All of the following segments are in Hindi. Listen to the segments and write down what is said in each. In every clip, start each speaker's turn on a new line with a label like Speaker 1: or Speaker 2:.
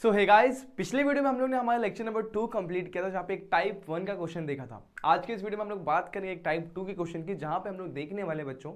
Speaker 1: सो हे गाइस, पिछले वीडियो में हम लोग ने हमारा लेक्चर नंबर 2 कंप्लीट किया था जहाँ पे एक टाइप 1 का क्वेश्चन देखा था। आज के इस वीडियो में हम लोग बात करेंगे एक टाइप 2 के क्वेश्चन की, जहाँ पे हम लोग देखने वाले बच्चों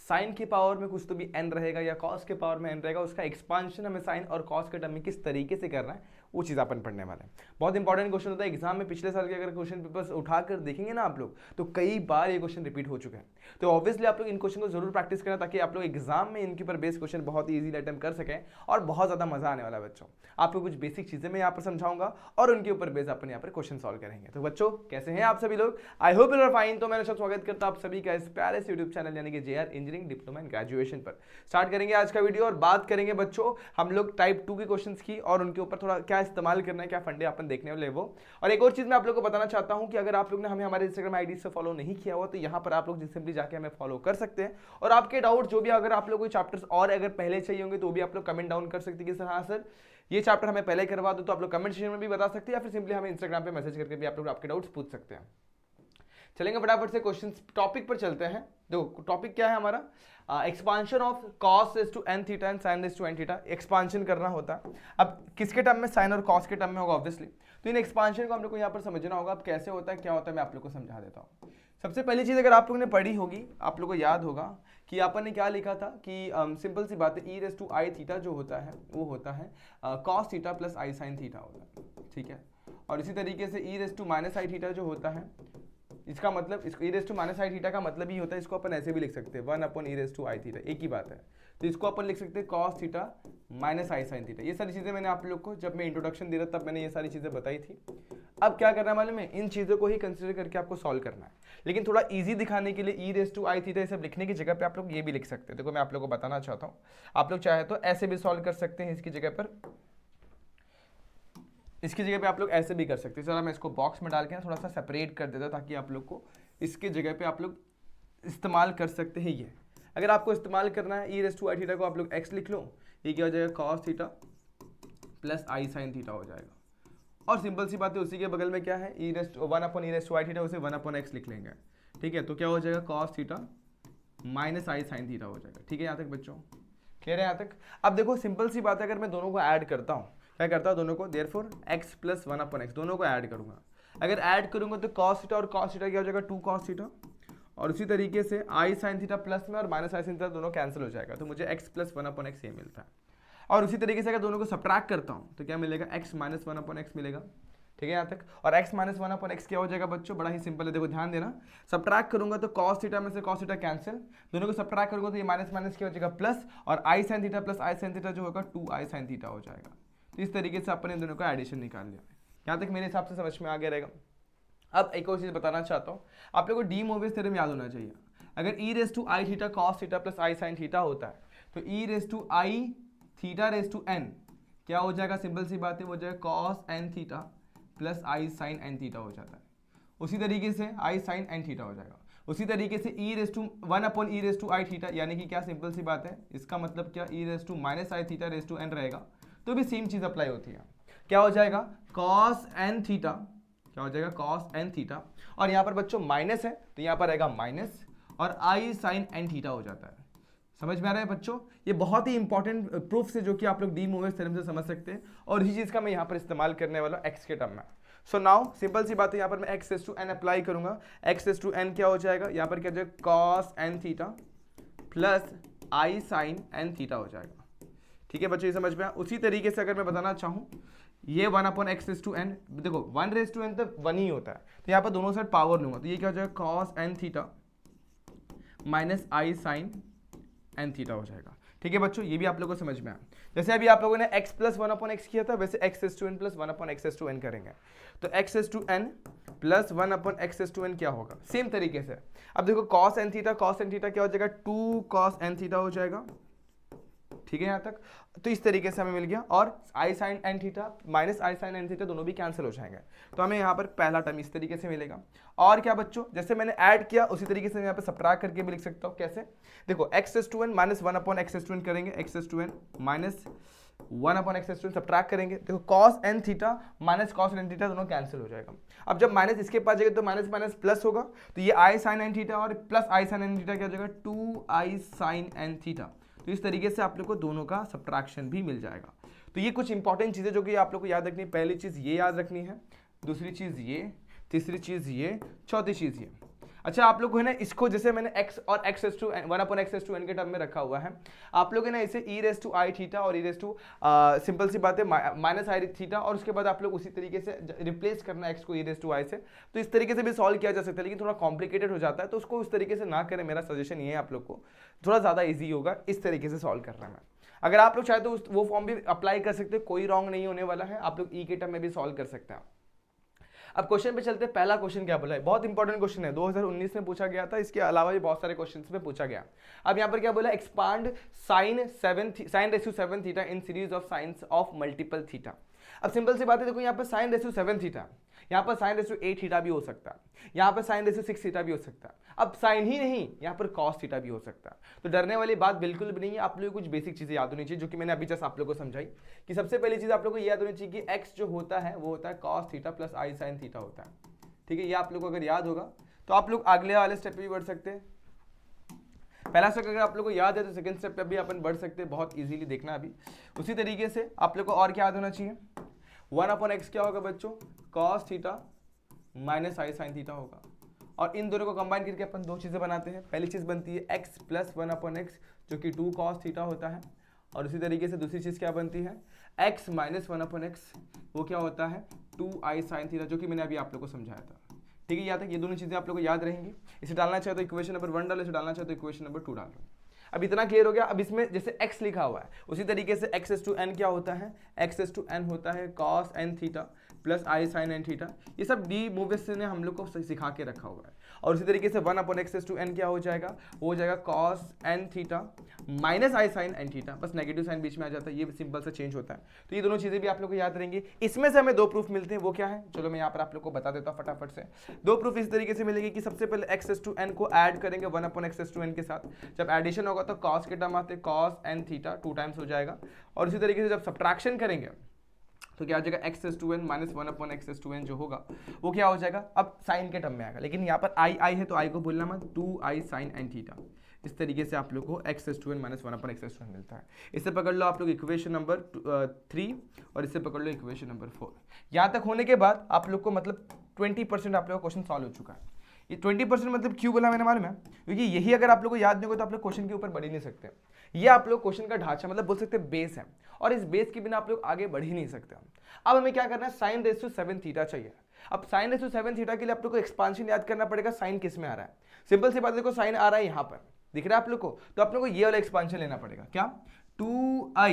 Speaker 1: साइन की पावर में कुछ तो भी n रहेगा या कॉस के पावर में n रहेगा, उसका एक्सपांशन हमें साइन और कॉस के टर्म में किस तरीके से करना है वो चीज़ अपन पढ़ने वाले हैं। बहुत इंपॉर्टेंट क्वेश्चन होता है एग्जाम में। पिछले साल के अगर क्वेश्चन पेपर्स उठाकर देखेंगे ना आप लोग, तो कई बार ये क्वेश्चन रिपीट हो चुके हैं। तो ऑब्वियसली आप लोग इन क्वेश्चन को जरूर प्रैक्टिस करना, ताकि आप लोग एग्जाम में इनके ऊपर बेस्ड क्वेश्चन बहुत ही ईजिली अटेम्प्ट कर सकें और बहुत ज़्यादा मजा आने वाला है बच्चों। आपको कुछ बेसिक चीज़ें मैं यहाँ पर समझाऊंगा और उनके ऊपर बेस अपन यहाँ पर क्वेश्चन सॉल्व करेंगे। तो बच्चों कैसे हैं आप सभी लोग? I hope you are fine. तो मैंने सब स्वागत करता आप सभी का इस प्यारे से यूट्यूब चैनल यानी कि JR engineering diploma and graduation पर। स्टार्ट करेंगे आज का वीडियो और बात करेंगे बच्चों हम लोग टाइप 2 के क्वेश्चंस की और उनके ऊपर थोड़ा क्या इस्तेमाल करना है, क्या फंडे अपन देखने वाले वो। और एक और चीज़ मैं आप लोग को बताना चाहता हूँ कि अगर आप लोग ने हमें हमारे इंस्टाग्राम आईडी से फॉलो नहीं किया हुआ तो यहाँ पर आप लोग सिंपली जाके हमें फॉलो कर सकते हैं। और आपके डाउट जो भी, अगर आप लोग कोई चैप्टर्स और अगर पहले चाहिए होंगे तो भी आप लोग कमेंट डाउन कर सकते हैं कि सर हाँ सर ये चैप्टर हमें पहले करवा दो, तो आप लोग कमेंट सेक्शन में भी बता सकते हैं या फिर सिंपली हमें इंस्टाग्राम पे मैसेज करके भी आप लोग आपके डाउट्स पूछ सकते हैं। चलेंगे फटाफट से क्वेश्चन टॉपिक पर चलते हैं। देखो टॉपिक क्या है हमारा, expansion of cos raise to N theta and sine raise to N theta. Expansion करना होता है। अब किसके टर्म में? साइन और कॉस के टर्म में होगा ऑब्वियसली। तो इन एक्सपांशन को हम लोग को यहाँ पर समझना होगा। अब कैसे होता है क्या होता है मैं आप लोग को समझा देता हूँ। सबसे पहली चीज़ अगर आप लोगों ने पढ़ी होगी, आप लोग को याद होगा कि अपन ने क्या लिखा था कि सिंपल सी बात है, e raise to I theta जो होता है वो होता है कॉस थीटा प्लस आई साइन थीटा होता है, ठीक है। और इसी तरीके से e raise to minus i theta जो होता है, इसका मतलब इसको e raise to minus i theta का मतलब ही होता है, इसको अपन ऐसे भी लिख सकते हैं 1 upon E raise to I theta, एक ही बात है। तो इसको अपन लिख सकते हैं कॉस थीटा माइनस आई साइन थीटा। ये सारी चीज़ें मैंने आप लोग को जब मैं इंट्रोडक्शन दे रहा तब मैंने ये सारी चीज़ें बताई थी। अब क्या करना है मालूम है, इन चीज़ों को ही कंसिडर करके आपको सॉल्व करना है। लेकिन थोड़ा इजी दिखाने के लिए ई रेज टू आई थीटा ये सब लिखने की जगह पे आप लोग ये भी लिख सकते हैं। देखो मैं आप लोग को बताना चाहता हूँ, आप लोग चाहे तो ऐसे भी सॉल्व कर सकते हैं, इसकी जगह पर आप लोग ऐसे भी कर सकते हैं। चलो मैं इसको बॉक्स में डाल के थोड़ा सा सेपरेट कर देता हूँ ताकि आप लोग को इसके जगह पे आप लोग इस्तेमाल कर सकते हैं। ये अगर आपको इस्तेमाल करना है e raise to I theta को आप लोग एक्स लिख लो, ये क्या हो जाएगा कॉस थीटा प्लस आई साइन थीटा हो जाएगा। और सिंपल सी बात है उसी के बगल में क्या है, e raise to 1 upon E raise to I theta, उसे 1 अपॉन एक्स लिख लेंगे, ठीक है। तो क्या हो जाएगा कॉस थीटा माइनस आई साइन थीटा हो जाएगा, ठीक है। यहाँ तक बच्चों क्लियर है यहाँ तक? अब देखो सिंपल सी बात है, अगर मैं दोनों को ऐड करता हूँ, क्या करता हूँ दोनों को, therefore x plus 1 upon x दोनों को ऐड करूंगा। अगर ऐड करूंगा तो कॉस थीटा और कॉस थीटा क्या हो जाएगा 2 कॉस थीटा, और उसी तरीके से आई साइन थीटा प्लस में और माइनस आई साइन थीटा दोनों कैंसिल हो जाएगा, तो मुझे एक्स प्लस 1 अपॉन एक्स ये मिलता है। और उसी तरीके से अगर दोनों को सब्ट्रैक्ट करता हूँ तो क्या मिलेगा, एक्स माइनस 1 अपॉन एक्स मिलेगा, ठीक है यहाँ तक। और x माइनस 1 अपॉन एक्स क्या हो जाएगा बच्चों, बड़ा ही सिंपल है, देखो ध्यान देना। सब्ट्रैक्ट करूंगा तो cos थीटा में से cos थीटा कैंसिल, दोनों को सब्ट्रैक्ट करूंगा तो ये माइनस माइनस क्या हो जाएगा प्लस, और i sin theta plus i sin theta जो होगा 2i sin थीटा हो जाएगा। तो इस तरीके से अपन इन दोनों का एडिशन निकाल लिया। यहाँ तक मेरे हिसाब से समझ में आ गया रहेगा। अब एक और चीज़ बताना चाहता हूँ, आप लोगों को डी मोविस थ्योरम याद होना चाहिए। अगर e raise to I theta cos theta plus I sine theta होता है तो e raise to I theta raise to N क्या हो जाएगा, सिंपल सी बात है, वो जाएगा कॉस एन थीटा प्लस आई साइन एन थीटा हो जाता है। उसी तरीके से आई साइन एन थीटा हो जाएगा। उसी तरीके से e raise to 1 upon E raise to I theta, यानी कि क्या सिंपल सी बात है, इसका मतलब क्या e raise to minus i theta raise to n रहेगा, तो भी सेम चीज़ अप्लाई होती है। क्या हो जाएगा कॉस एन थीटा, क्या हो जाएगा कॉस एन थीटा, और यहाँ पर बच्चों माइनस है तो यहाँ पर आएगा माइनस, और आई साइन एन थीटा हो जाता है। समझ में आ रहा है बच्चों? ये बहुत ही इंपॉर्टेंट प्रूफ से जो कि आप लोग डी मोविस थ्योरम से समझ सकते हैं, और इसी चीज़ का मैं यहाँ पर इस्तेमाल करने वाला हूँ एक्स के टर्म में। सो नाउ सिंपल सी बात है, यहाँ पर मैं X raise to N apply करूंगा। एक्स रेज टू एन क्या हो जाएगा, यहाँ पर क्या हो जाएगा कॉस एन थीटा प्लस आई साइन एन थीटा हो जाएगा, ठीक है बच्चों, ये समझ में आया। उसी तरीके से अगर मैं बताना चाहूँ, ये 1 upon x raise to N, देखो 1 रेज टू एन तो 1 ही होता है, तो यहाँ पर दोनों साइड पावर लूंगा, तो ये क्या हो जाएगा कॉस एन थीटा माइनस आई साइन एन थीटा हो जाएगा, ठीक है बच्चों। ये भी आप लोगों को समझ में आया। जैसे अभी आप लोगों ने x प्लस 1 अपॉन एक्स किया था, वैसे x raise to N plus 1 upon x raise to N करेंगे। तो x raise to N plus 1 upon x raise to N क्या होगा, सेम तरीके से। अब देखो cos n थीटा क्या हो जाएगा 2 cos n थीटा हो जाएगा, ठीक है यहाँ तक। तो इस तरीके से हमें मिल गया, और आई साइन एन थीटा माइनस आई साइन एन थीटा दोनों भी कैंसिल हो जाएंगे, तो हमें यहाँ पर पहला टर्म इस तरीके से मिलेगा। और क्या बच्चों, जैसे मैंने ऐड किया उसी तरीके से मैं यहाँ पे सब्ट्रैक्ट करके भी लिख सकता हूँ। कैसे, देखो x raise to n minus 1 upon x raise to N करेंगे, x raise to n minus 1 upon x raise to n subtract करेंगे, देखो cos N theta minus cos N theta दोनों कैंसिल हो जाएगा। अब जब माइनस इसके पास जाएगा तो माइनस माइनस प्लस होगा, तो ये आई साइन एन थीटा और प्लस आई साइन एन थीटा क्या हो जाएगा 2 आई साइन एन थीटा। तो इस तरीके से आप लोग को दोनों का सब्ट्रैक्शन भी मिल जाएगा। तो ये कुछ इंपॉर्टेंट चीज़ें जो कि आप लोग को याद रखनी है। पहली चीज़ ये याद रखनी है, दूसरी चीज़ ये, तीसरी चीज़ ये, चौथी चीज़ ये। अच्छा, आप लोग को है ना इसको जैसे मैंने x और x(1/x(n) के टर्म में रखा हुआ है, आप लोग है ना इसे e⁻⁷ थीटा और सिंपल सी बात है -i थीटा, और उसके बाद आप लोग उसी तरीके से रिप्लेस करना x को e⁻⁷ से। तो इस तरीके से भी सॉल्व किया जा सकता है, लेकिन थोड़ा कॉम्प्लिकेटेड हो जाता है, तो उसको उस तरीके से ना करें। मेरा सजेशन ये है, आप लोग को थोड़ा ज़्यादा ईजी होगा इस तरीके से सॉल्व करना में। अगर आप लोग चाहे तो वो फॉर्म भी अप्लाई कर सकते हैं, कोई रॉन्ग नहीं होने वाला है। आप लोग ई के टर्म में भी सॉल्व कर सकते हैं। अब क्वेश्चन पे चलते हैं। पहला क्वेश्चन क्या बोला है, बहुत इंपॉर्टेंट क्वेश्चन है, 2019 में पूछा गया था, इसके अलावा भी बहुत सारे क्वेश्चंस में पूछा गया। अब यहाँ पर क्या बोला, expand sin⁻⁷ theta in series of science of multiple theta. अब सिंपल सी बात है, देखो यहाँ पर sin⁻⁷ थीटा, यहाँ पर sin⁻8 थीटा भी हो सकता है, यहाँ पर sin⁻6 थीटा भी हो सकता है। अब साइन ही नहीं, यहाँ पर cos थीटा भी हो सकता है। तो डरने वाली बात बिल्कुल भी नहीं है। आप लोगों को कुछ बेसिक चीजें याद होनी चाहिए, जो कि मैंने अभी जस्ट आप लोगों को समझाई। कि सबसे पहली चीज आप लोगों को याद होनी चाहिए कि x जो होता है वो होता है cos theta plus i sin theta होता है। ठीक है, ये आप लोग को अगर याद होगा तो आप लोग अगले वाले स्टेप पे भी बढ़ सकते हैं। पहला स्टेप अगर आप लोग को याद है तो सेकंड स्टेप पे भी अपन बढ़ सकते हैं, बहुत इजीली देखना अभी। उसी तरीके से आप लोग को और क्या याद होना चाहिए, 1/x क्या होगा बच्चों, cos theta minus i sin theta होगा। और इन दोनों को कंबाइन करके अपन दो चीज़ें बनाते हैं। पहली चीज़ बनती है x प्लस 1/x जो कि 2 cos थीटा होता है, और उसी तरीके से दूसरी चीज़ क्या बनती है, x माइनस 1/x वो क्या होता है 2i sin थीटा, जो कि मैंने अभी आप लोग को समझाया था। ठीक है, याद है, ये दोनों चीज़ें आप लोग को याद रहेंगी। इसे डालना चाहे तो इक्वेशन नंबर 1 डालो, इसे डालना चाहे तो इक्वेशन नंबर 2 डालो। अब इतना क्लियर हो गया। अब इसमें जैसे x लिखा हुआ है उसी तरीके से x⁻n क्या होता है, x⁻n होता है cos n theta plus i sin n theta. ये सब डी मूविस ने हम लोग को सिखा के रखा हुआ है। और उसी तरीके से 1/x⁻n क्या हो जाएगा, वो हो जाएगा cos n theta minus i sin n theta, बस नेगेटिव साइन बीच में आ जाता है, ये सिंपल सा चेंज होता है। तो ये दोनों चीजें भी आप लोग को याद रहेंगी। इसमें से हमें दो प्रूफ मिलते हैं, वो क्या है, चलो मैं यहाँ पर आप लोग को बता देता हूँ फटाफट से। दो प्रूफ इस तरीके से मिलेंगे कि सबसे पहले x⁻n को ऐड करेंगे 1/x⁻n के साथ, जब एडिशन होगा तो cos के टर्म आते cos n थीटा 2 टाइम्स हो जाएगा। और उसी तरीके से जब सब्ट्रैक्शन करेंगे तो क्या हो जाएगा, x⁻n माइनस 1/x⁻n जो होगा वो क्या हो जाएगा, अब साइन के टर्म में आएगा, लेकिन यहाँ पर आई है तो आई को बोलना मत, 2i sin n थीटा। इस तरीके से आप लोग को x⁻n माइनस 1/x⁻n मिलता है। इससे पकड़ लो आप लोग इक्वेशन नंबर 3 और इससे पकड़ लो इक्वेशन नंबर 4। यहाँ तक होने के बाद आप लोग को मतलब 20% आप लोग का क्वेश्चन सॉल्व हो चुका है। ये 20% मतलब क्यों बोला मैंने मालूम है, क्योंकि यही अगर आप लोग को याद नहीं होगा तो आप लोग क्वेश्चन के ऊपर बढ़ ही नहीं सकते। ये आप लोग क्वेश्चन का ढांचा मतलब बोल सकते हैं बेस है, और इस बेस के बिना आप लोग आगे बढ़ ही नहीं सकते। अब हमें क्या करना है, sin⁻⁷ थीटा चाहिए। अब sin⁻⁷ थीटा के लिए आप लोग को एक्सपांशन याद करना पड़ेगा, साइन किस में आ रहा है। सिंपल सी बात है, देखो साइन आ रहा है यहाँ पर, दिख रहा है आप लोग को, तो आप लोग को ये वाला एक्सपांशन लेना पड़ेगा। क्या, 2i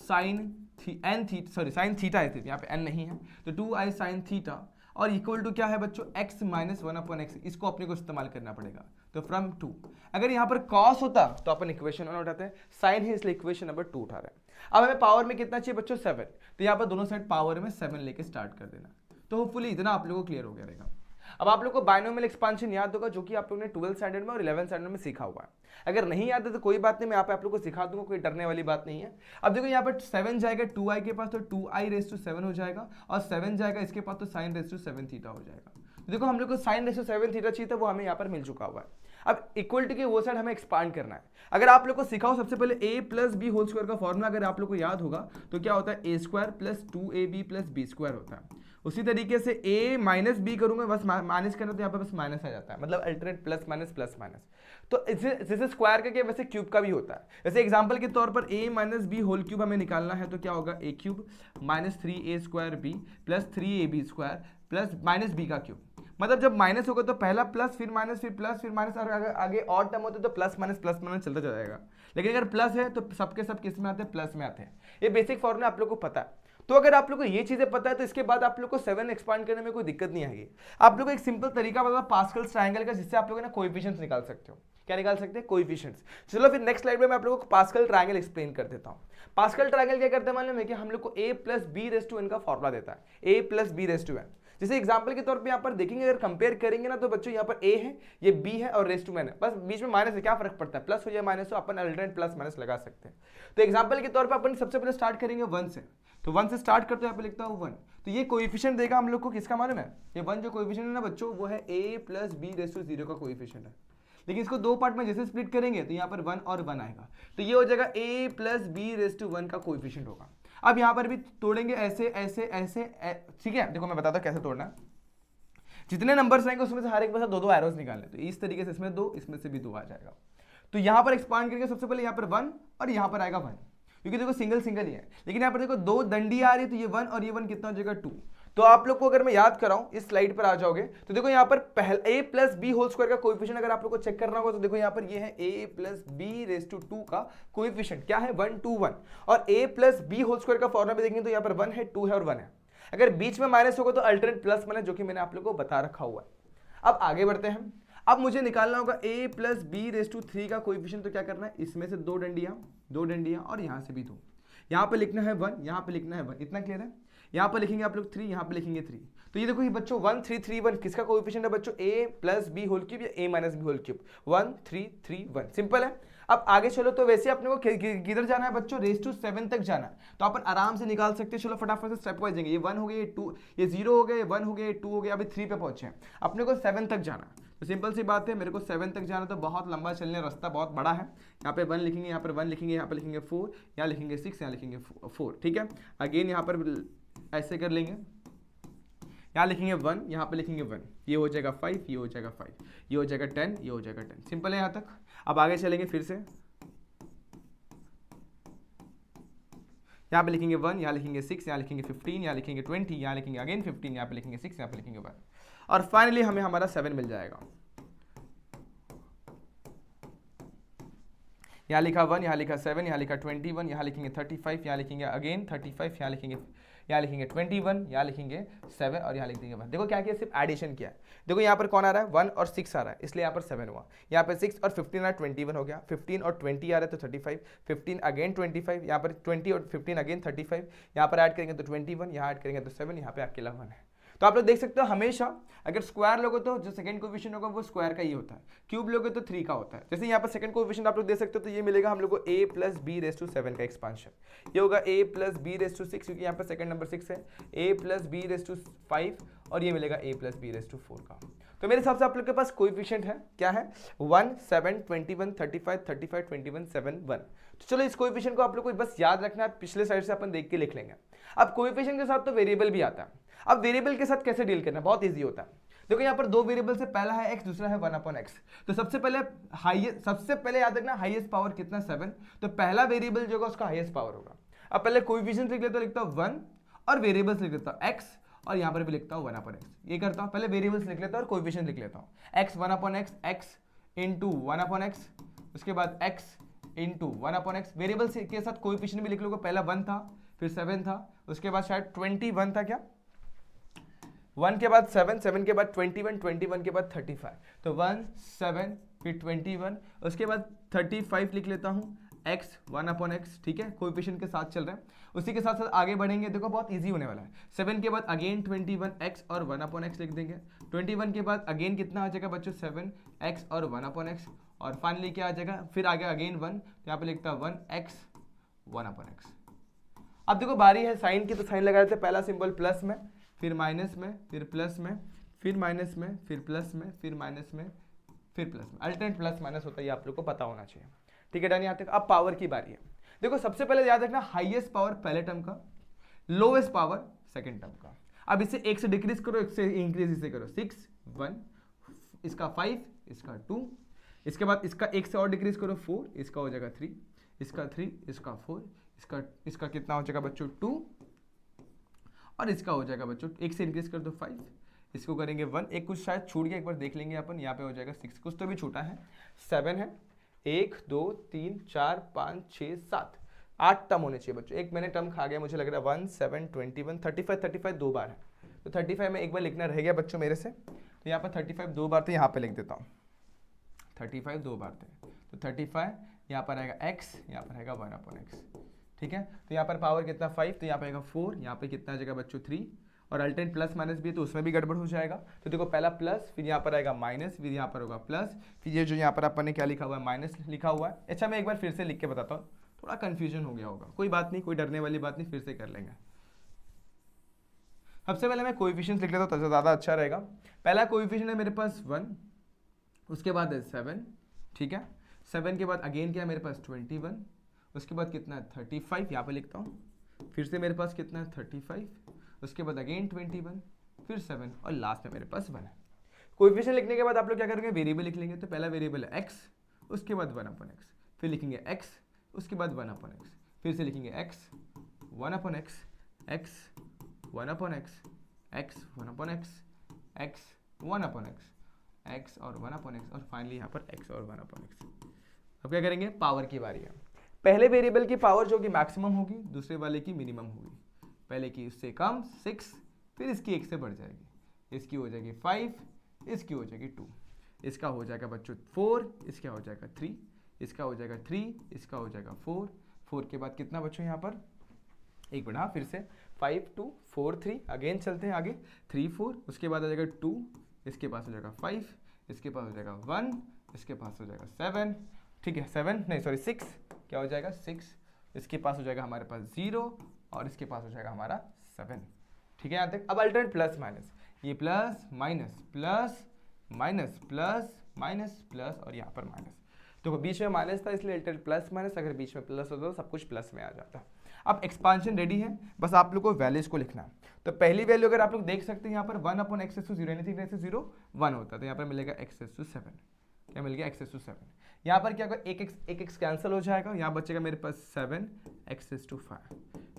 Speaker 1: sin थीटा है, यहाँ पे n नहीं है, तो 2i sin थीटा और इक्वल टू क्या है बच्चों, x माइनस 1/x। इसको अपने को इस्तेमाल करना पड़ेगा। तो फ्रॉम 2, अगर यहाँ पर cos होता तो अपन इक्वेशन 1 उठाते हैं, साइन है इसलिए इक्वेशन नंबर 2 उठा रहे हैं। अब हमें पावर में कितना चाहिए बच्चों, 7, तो यहाँ पर दोनों साइड पावर में 7 लेके स्टार्ट कर देना। तो होपफुली इतना आप लोगों को क्लियर हो गया रहेगा। अब आप लोग को बायनोमियल एक्सपांशन याद होगा, जो कि आप लोगों ने 12th स्टैंडर्ड में और 11th स्टैंडर्ड में सीखा हुआ है। अगर नहीं याद है तो कोई बात नहीं, मैं यहाँ पे आप लोग को सिखा दूंगा, कोई डरने वाली बात नहीं है। अब देखो यहाँ पर 7 जाएगा 2i के पास तो 2i⁻7 हो जाएगा, और 7 जाएगा इसके पास तो sin⁻7 थीटा हो जाएगा। तो देखो हम लोग को sin⁻7 थीटा चाहिए था, वो हमें यहाँ पर मिल चुका हुआ है। अब इक्वल टू के वो साइड हमें एक्सपांड करना है। अगर आप लोग को सिखाओ सबसे पहले a plus B whole square का फॉर्मूला अगर आप लोग को याद होगा तो क्या होता है, a² plus 2ab plus b² होता है। उसी तरीके से a माइनस बी करूंगा, बस माइनस करना तो यहाँ पर बस माइनस आ जाता है, मतलब अल्टरनेट प्लस माइनस। तो जैसे स्क्वायर का क्या वैसे क्यूब का भी होता है। जैसे एग्जांपल के तौर पर a minus b whole cube हमें निकालना है तो क्या होगा, a³ minus 3a² plus 3ab² plus minus b का क्यूब। मतलब जब माइनस होगा तो पहला प्लस फिर माइनस फिर प्लस फिर माइनस, और अगर आगे और टर्म होते तो प्लस माइनस चलता जाएगा। लेकिन अगर प्लस है तो सबके सब किस में आते हैं, प्लस में आते हैं। ये बेसिक फॉर्मूला आप लोग को पता है। तो अगर आप लोग को ये चीजें पता है तो इसके बाद आप लोग को 7 एक्सपांड करने में कोई दिक्कत नहीं आएगी। आप लोग को एक सिंपल तरीका बता पास्कल्स ट्रायंगल का, जिससे आप लोग ना कोएफिशिएंट्स निकाल सकते हो। क्या निकाल सकते हैं, कोएफिशिएंट्स। चलो फिर नेक्स्ट स्लाइड में मैं आप लोगों को पास्कल ट्रायंगल एक्सप्लेन कर देता हूँ। पास्कल ट्रायंगल क्या करते हैं मालूम है, कि हम लोग को a प्लस b⁻n का फॉर्मूला देता है, a प्लस b⁻n। जैसे एग्जांपल के तौर पे यहाँ पर देखेंगे, अगर कंपेयर करेंगे ना तो बच्चों यहाँ पर a है, ये b है और रेस टू n है, बस बीच में माइनस है, क्या फर्क पड़ता है, प्लस हो या माइनस हो, अपन अल्टरनेट प्लस माइनस लगा सकते हैं। तो एग्जांपल के तौर पे अपन सबसे पहले स्टार्ट करेंगे 1 से, तो 1 से स्टार्ट करते हैं, यहाँ पे लिखता हूँ 1। तो ये कोएफिशिएंट देगा हम लोग को, किसका मालूम है, ये 1 जो कोएफिशिएंट है ना बच्चों, वो है a प्लस b⁻0 का कोएफिशिएंट है। लेकिन इसको दो पार्ट में जैसे स्प्लिट करेंगे तो यहाँ पर 1 और 1 आएगा, तो ये हो जाएगा a plus b raise to 1 का कोएफिशिएंट होगा। अब यहाँ पर भी तोड़ेंगे ऐसे ऐसे ऐसे, ठीक है, देखो मैं बताता हूँ कैसे तोड़ना। जितने नंबर्स आएंगे उसमें से हर एक में से दो दो एरोस निकालने, तो इस तरीके से इसमें दो, इसमें से भी दो आ जाएगा। तो यहाँ पर एक्सपांड करके सबसे पहले यहाँ पर 1 और यहाँ पर आएगा 1, क्योंकि देखो सिंगल सिंगल ही है, लेकिन यहाँ पर देखो दो डंडी आ रही है, तो ये 1 और ये 1 कितना हो जाएगा 2। तो आप लोग को अगर मैं याद कराऊं, इस स्लाइड पर आ जाओगे तो देखो यहाँ पर पहले a plus B whole square का कोएफिशिएंट अगर आप लोग को चेक करना होगा तो देखो यहाँ पर ये है a plus b raise to 2 का कोएफिशिएंट क्या है 1 2 1, और a plus B whole square का फॉर्मूला भी देखेंगे तो यहाँ पर 1 है 2 है और 1 है। अगर बीच में माइनस होगा तो अल्टरनेट प्लस माइनस, जो कि मैंने आप लोग को बता रखा हुआ है। अब आगे बढ़ते हैं, अब मुझे निकालना होगा a plus b raise to 3 का कोएफिशिएंट, तो क्या करना है, इसमें से दो डंडियां और यहाँ से भी दो, यहाँ पे लिखना है 1, यहाँ पे लिखना है 1, इतना क्लियर है। यहाँ पर लिखेंगे आप लोग 3, यहाँ पे लिखेंगे 3, तो ये देखो ये बच्चों 1 3 3 1 किसका कोएफिशिएंट है बच्चों, a plus B whole cube या a minus b whole cube, 1 3 3 1, simple है। अब आगे चलो, तो वैसे अपने को किधर जाना है बच्चों, रेज टू 7 तक जाना है, तो अपन आराम से निकाल सकते हैं। चलो फटाफट से स्टेप वाइज जाएंगे, ये 1 हो गया, ये 2, ये 0 हो गया, ये 1 हो गया, ये 2 हो गया, अभी 3 पे पहुंचे हैं, अपने को 7 तक जाना है। तो सिंपल सी बात है, मेरे को 7 तक जाना, तो बहुत लंबा चलने, रास्ता बहुत बड़ा है। यहाँ पे 1 लिखेंगे, यहाँ पर 1 लिखेंगे, यहाँ पे लिखेंगे 4, यहाँ लिखेंगे 6, यहाँ लिखेंगे 4, ठीक है। अगेन यहाँ पर ऐसे कर लेंगे, यहाँ लिखेंगे 1, यहाँ पे लिखेंगे 1, ये हो जाएगा 5, ये हो जाएगा 5, ये हो जाएगा 10, ये हो जाएगा 10, सिंपल है यहाँ तक। अब आगे चलेंगे फिर से, यहाँ पे लिखेंगे 1, यहाँ लिखेंगे 6, यहाँ लिखेंगे 15, यहाँ लिखेंगे 20, यहाँ लिखेंगे अगेन 15, यहाँ पे लिखेंगे 6, यहाँ पे लिखेंगे 1, और फाइनली हमें हमारा 7 मिल जाएगा। यहाँ लिखा 1, यहाँ लिखा 7, यहाँ लिखा 21, यहाँ लिखेंगे 35, यहाँ लिखेंगे अगेन 35, यहाँ लिखेंगे 21, यहाँ लिखेंगे 7 और यहाँ लिख देंगे 1। देखो क्या किया, सिर्फ एडिशन किया है। देखो यहाँ पर कौन आ रहा है, 1 और 6 आ रहा है, इसलिए यहाँ पर 7 हुआ। यहाँ पर 6 और 15 आ रहा है, 21 हो गया। 15 और 20 आ रहा है तो 35, 15 अगेन 25, यहाँ पर 20 और 15 अगेन 35, यहाँ पर ऐड करेंगे तो 21, यहाँ ऐड करेंगे तो 7, यहाँ पे अकेला 1 है। तो आप लोग देख सकते हो, हमेशा अगर स्क्वायर लोगे तो जो सेकंड कोएफिशिएंट होगा वो स्क्वायर का ही होता है, क्यूब लोगे तो 3 का होता है। जैसे यहाँ पर सेकंड कोएफिशिएंट आप लोग दे सकते हो, तो ये मिलेगा हम लोग को a plus b raise to 7 का एक्सपांशन, ये होगा a plus b raise to 6, क्योंकि यहाँ पर सेकंड नंबर 6 है, a plus b raise to 5, और ये मिलेगा a plus b raise to 4 का। तो मेरे हिसाब से आप लोग के पास कोएफिशिएंट है, क्या है, 1 7 21 35 35 21 7 1। तो चलो इस कोएफिशिएंट को आप लोग को बस याद रखना है, पिछले साइड से अपन देख के लिख लेंगे। अब कोएफिशिएंट के साथ तो वेरिएबल भी आता है। अब वेरिएबल के साथ कैसे डील करना है, बहुत इजी होता है। देखो यहाँ पर दो वेरिएबल से, पहला है x, दूसरा है 1/x। तो सबसे पहले याद रखना हाईएस्ट पावर कितना, 7, तो पहला वेरिएबल जो होगा उसका हाईएस्ट पावर होगा। अब पहले कोएफिशिएंट लिख लेता हूँ, लिखता हूँ 1, और वेरिएबल्स लिख लेता हूँ x, और यहाँ पर भी लिखता हूँ 1/x। ये करता हूँ, पहले वेरिएबल्स लिख लेता हूँ और कोएफिशिएंट लिख लेता हूँ। x 1/x, x into 1/x, उसके बाद x इंटू 1/x। वेरिएबल्स के साथ कोएफिशिएंट भी लिख लोगे, पहला 1 था, फिर 7 था, उसके बाद शायद 21 था, क्या 1 के बाद 7, 7 के बाद 21, 21 के बाद 35, तो 1 7 फिर 21, उसके बाद 35 लिख लेता हूँ, x 1/x, ठीक है, कोएफिशिएंट के साथ चल रहा है। उसी के साथ साथ आगे बढ़ेंगे, देखो बहुत इजी होने वाला है। 7 के बाद अगेन 21x और 1/x लिख देंगे। 21 के बाद अगेन कितना आ जाएगा बच्चों, 7x और 1/x, और फाइनली क्या आ जाएगा, फिर आगे अगेन 1, तो यहाँ पे लिखता है 1x 1/x। अब देखो बारी है साइन की, तो साइन लगा देते हैं, पहला सिंबल प्लस में, फिर माइनस में, फिर प्लस में, फिर माइनस में, फिर प्लस में, फिर माइनस में, फिर प्लस में। अल्टरनेट प्लस माइनस होता है, ये आप लोग को पता होना चाहिए, ठीक है, डन। यहाँ तक। अब पावर की बारी है। देखो सबसे पहले याद रखना, हाईएस्ट पावर पहले टर्म का, लोवेस्ट पावर सेकंड टर्म का। अब इसे 1 से डिक्रीज करो, 1 से इंक्रीज इसे करो, 6 1, इसका 5, इसका 2, इसके बाद इसका 1 से और डिक्रीज करो 4, इसका हो जाएगा 3, इसका 3, इसका 4, इसका कितना हो जाएगा बच्चों 2, और इसका हो जाएगा बच्चों 1 से इंक्रीज कर दो 5, इसको करेंगे 1, एक कुछ शायद छूट गया, एक बार देख लेंगे अपन, यहाँ पे हो जाएगा 6, कुछ तो भी छूटा है, 7 है, 1 2 3 4 5 6 7 8 टर्म होने चाहिए बच्चों। एक मैंने टर्म खा गया, मुझे लग रहा है 1 7 21 35 दो बार है, तो 35 में एक बार लिखना रह गया बच्चों मेरे से, तो यहाँ पर 35 दो बार थे, यहाँ पे लिख देता हूँ 35 दो बार थे, तो 35 यहाँ पर आएगा x, यहाँ पर आएगा 1/x, ठीक है। तो यहाँ पर पावर कितना 5, तो यहाँ पर आएगा 4, यहाँ पे कितना आ जाएगा बच्चों 3, और अल्टरनेट प्लस माइनस भी है तो उसमें भी गड़बड़ हो जाएगा। तो देखो पहला प्लस, फिर यहाँ पर आएगा माइनस, फिर यहाँ पर होगा प्लस, फिर ये जो यहाँ पर अपन ने क्या लिखा हुआ है, माइनस लिखा हुआ है। अच्छा मैं एक बार फिर से लिख के बताता हूँ, थोड़ा कन्फ्यूजन हो गया होगा, कोई बात नहीं, कोई डरने वाली बात नहीं, फिर से कर लेंगे। सबसे पहले मैं कोएफिशिएंट्स लिख लेता हूँ तो ज़्यादा अच्छा रहेगा। पहला कोएफिशिएंट है मेरे पास 1, उसके बाद है 7, ठीक है। 7 के बाद अगेन क्या है मेरे पास 21, उसके बाद कितना है 35, यहाँ पे लिखता हूँ, फिर से मेरे पास कितना है 35, उसके बाद अगेन 21, फिर 7 और लास्ट में मेरे पास 1 है। कोएफिशिएंट लिखने के बाद आप लोग क्या करेंगे, वेरिएबल लिख लेंगे। तो पहला वेरिएबल है x, उसके बाद 1/x, फिर लिखेंगे x, उसके बाद 1/x, फिर से लिखेंगे x 1/x, x 1/x, x 1/x, x 1/x, x और 1/x और फाइनली यहाँ पर x और 1/x। अब क्या करेंगे, पावर की बारी है। पहले वेरिएबल की पावर जो कि मैक्सिमम होगी, दूसरे वाले की मिनिमम होगी। पहले की इससे कम 6, फिर इसकी 1 से बढ़ जाएगी, इसकी हो जाएगी 5, इसकी हो जाएगी 2, इसका हो जाएगा बच्चों 4, इसका हो जाएगा 3, इसका हो जाएगा 3, इसका हो जाएगा 4, 4 के बाद कितना बच्चों यहाँ पर एक बढ़ा, फिर से 5 2 4 3, अगेन चलते हैं आगे 3 4, उसके बाद आ जाएगा 2, इसके पास हो जाएगा 5, इसके पास हो जाएगा 1, इसके पास हो जाएगा 7, ठीक है 7 नहीं सॉरी 6, क्या हो जाएगा 6, इसके पास हो जाएगा हमारे पास 0 और इसके पास हो जाएगा हमारा 7, ठीक है यहाँ तक। अब अल्टरनेट प्लस माइनस, ये plus minus plus minus plus minus plus और यहाँ पर माइनस, देखो बीच में माइनस था इसलिए अल्टरनेट प्लस माइनस, अगर बीच में प्लस होता तो सब कुछ प्लस में आ जाता। अब एक्सपांशन रेडी है, बस आप लोग को वैल्यूज को लिखना है। तो पहली वैल्यू अगर आप लोग देख सकते हैं यहाँ पर 1/x⁻0 एनीथिंग रेस टू 0 1 होता है, तो यहाँ पर मिलेगा x⁻7, क्या मिल गया x⁻7। यहाँ पर क्या होगा, एक x कैंसिल हो जाएगा, यहाँ बचेगा मेरे पास 7x�5।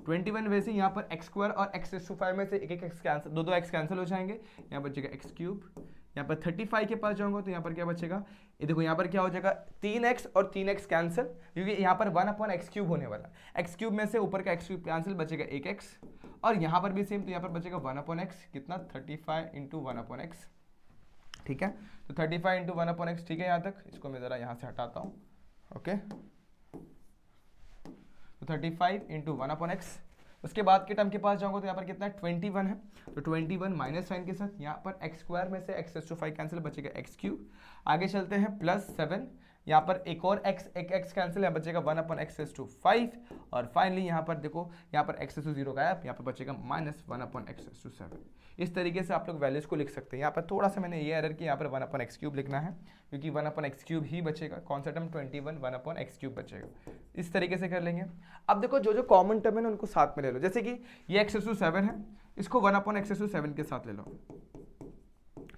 Speaker 1: 21 वैसे यहाँ पर x² और x⁵ में से एक x कैंसिल, दो x कैंसिल हो जाएंगे, यहाँ बचेगा x³। यहाँ पर 35 के पास जाऊंगा तो यहाँ पर क्या बचेगा, ये देखो यहाँ पर क्या हो जाएगा 3x और 3x कैंसिल, क्योंकि यहाँ पर 1/x³ होने वाला, x³ में से ऊपर का x³ कैंसिल, बचेगा 1x और यहाँ पर भी सेम, तो यहाँ पर बचेगा 1/x, कितना 35 × 1/x, ठीक है। तो 35 × 1/x, ठीक है यहाँ तक। इसको मैं ज़रा यहाँ से हटाता हूँ, ओके। तो 35 × 1/x, उसके बाद के टर्म के पास जाऊंगा तो यहाँ पर कितना है 21 है, तो 21 माइनस साइन के साथ, यहाँ पर x² में से x⁵ कैंसिल, बचेगा x³। आगे चलते हैं +7, यहाँ पर एक और एक x कैंसिल है, बचेगा 1/x⁵ और फाइनली यहाँ पर देखो, यहाँ पर x⁵0 गायब, यहाँ पर बचेगा -1/x⁵7। इस तरीके से आप लोग वैल्यूज को लिख सकते हैं। यहाँ पर थोड़ा सा मैंने ये एरर किया, यहाँ पर 1/x³ लिखना है, क्योंकि 1/x³ ही बचेगा, कौन सा टर्म 21 1/x³ बचेगा। इस तरीके से कर लेंगे। अब देखो जो जो कॉमन टर्म है ना उनको साथ में ले लो, जैसे कि ये x⁵7 है, इसको 1/x⁵7 के साथ ले लो,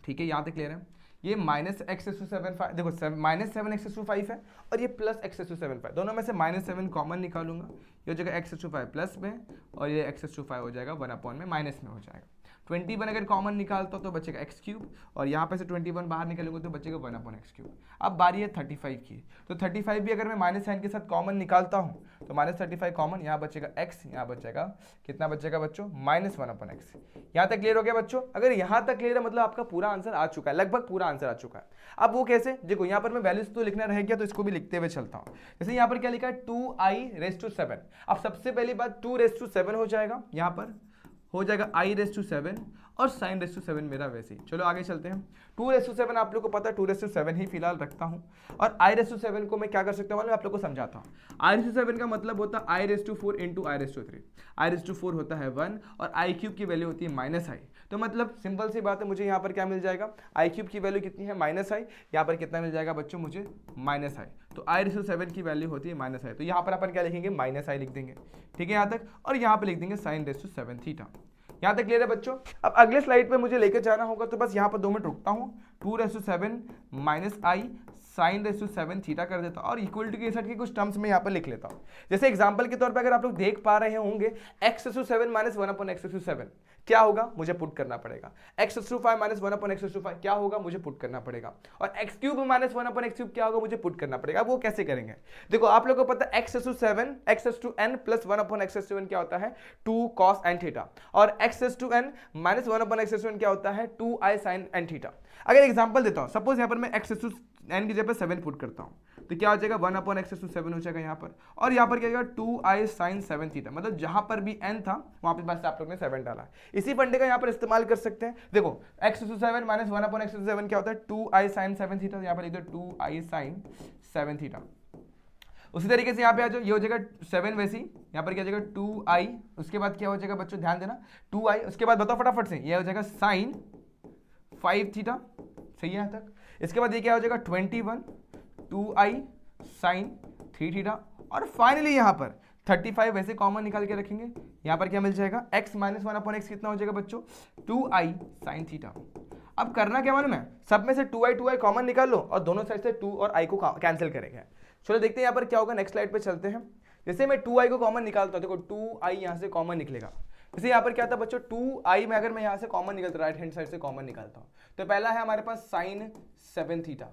Speaker 1: ठीक है यहाँ तक क्लियर है। ये -x⁵7 देखो -7x⁵5 है और ये +x⁵7, दोनों में से -7 कॉमन निकालूंगा, ये हो जाएगा x⁵5 प्लस में और ये x⁵5 हो जाएगा 1/ में माइनस में हो जाएगा। 21 अगर कॉमन निकालता तो बचेगा x³ और यहाँ पे से 21 बाहर निकालूंगा तो बचेगा 1/x³। अब बारी है 35 की, तो 35 भी अगर मैं माइनस साइन के साथ कॉमन निकालता हूँ तो -35 कॉमन, यहाँ बचेगा x, यहाँ बचेगा कितना बचेगा बच्चों -1/x। यहाँ तक क्लियर हो गया बच्चों? अगर यहाँ तक क्लियर है मतलब आपका पूरा आंसर आ चुका है, लगभग पूरा आंसर आ चुका है। अब वो कैसे, देखो यहाँ पर मैं वैल्यूज तो लिखना रह गया तो इसको भी लिखते हुए चलता हूँ। जैसे यहाँ पर क्या लिखा है 2i⁻7, अब सबसे पहली बात 2⁻7 हो जाएगा, यहाँ पर हो जाएगा i⁻7 और sin⁻7 मेरा वैसे ही। चलो आगे चलते हैं। 2⁻7 आप लोग को पता है 2⁻7 ही फिलहाल रखता हूं और i⁻7 को मैं क्या कर सकता हूं मैं आप लोग को समझाता हूं। i⁻7 का मतलब होता है i⁻4 × i⁻3। i⁻4 होता है 1 और i³ की वैल्यू होती है -i, तो मतलब सिंपल सी बात है, मुझे यहाँ पर क्या मिल जाएगा, i³ की वैल्यू कितनी है -i, यहाँ पर कितना मिल जाएगा बच्चों मुझे -i, तो i⁻7 की वैल्यू होती है -i, तो यहाँ पर अपन क्या लिखेंगे -i लिख देंगे, ठीक है यहाँ तक। और यहाँ पर लिख देंगे sin⁻7 थीटा। यहाँ तक क्लियर है बच्चों? अब अगले स्लाइड पे मुझे लेकर जाना होगा तो बस यहाँ पर 2 मिनट रुकता हूँ, 2⁻7 -i sin⁻7 थीटा कर देता हूँ और इक्वल टू के साथ के कुछ टर्म्स में यहाँ पर लिख लेता हूँ। जैसे एग्जांपल के तौर पे अगर आप लोग देख पा रहे होंगे x⁻7 -1/x⁻7 क्या होगा, मुझे पुट करना पड़ेगा। x⁻5 -1/x⁻5 क्या होगा, मुझे पुट करना पड़ेगा। और x³ -1/x³ क्या होगा, मुझे पुट करना पड़ेगा। वो कैसे करेंगे, देखो आप लोगों को पता है x⁻7 x⁻n + 1/x⁻7 क्या होता है 2 cos n थीटा और x⁻n -1/x⁻7 क्या होता है 2i sin n थीटा। अगर एग्जांपल देता हूं, सपोज यहाँ पर मैं x⁻n की जगह 7 पुट करता हूं तो क्या हो जाएगा 1/x⁻7 हो जाएगा यहाँ पर, और यहाँ पर क्या जाएगा 2i sin 7 थीटा, मतलब जहां पर भी n था वहां पर बस आप लोग ने 7 डाला है। इसी फंडे का यहाँ पर इस्तेमाल कर सकते हैं। देखो x⁻7 -1/x⁻7 क्या होता है 2i sin 7 थीटा, यहाँ पर लिख दो 2i sin 7 थीटा। उसी तरीके से यहाँ पे आ जाओ, ये हो जाएगा 7 वैसी, यहाँ पर क्या हो जाएगा 2i, उसके बाद क्या हो जाएगा बच्चों ध्यान देना 2i, उसके बाद बताओ फटाफट से, ये हो जाएगा sin 5 थीटा, सही है यहाँ तक। इसके बाद ये क्या हो जाएगा 21 2i साइन 3 थीटा, और फाइनली यहाँ पर 35 वैसे कॉमन निकाल के रखेंगे, यहाँ पर क्या मिल जाएगा x माइनस 1/x कितना हो जाएगा बच्चों 2i साइन थीटा। अब करना क्या मालूम है, सब में से 2i कॉमन निकाल लो और दोनों साइड से 2 और i को कैंसिल करेंगे। चलो देखते हैं यहाँ पर क्या होगा, नेक्स्ट स्लाइड पे चलते हैं। जैसे मैं 2i को कॉमन निकालता हूँ, देखो 2i यहाँ से कॉमन निकलेगा। जैसे यहाँ पर क्या था बच्चों 2i में अगर मैं यहाँ से कॉमन निकलता, राइट हैंड साइड से कॉमन निकालता हूँ, तो पहला है हमारे पास साइन 7 थीटा,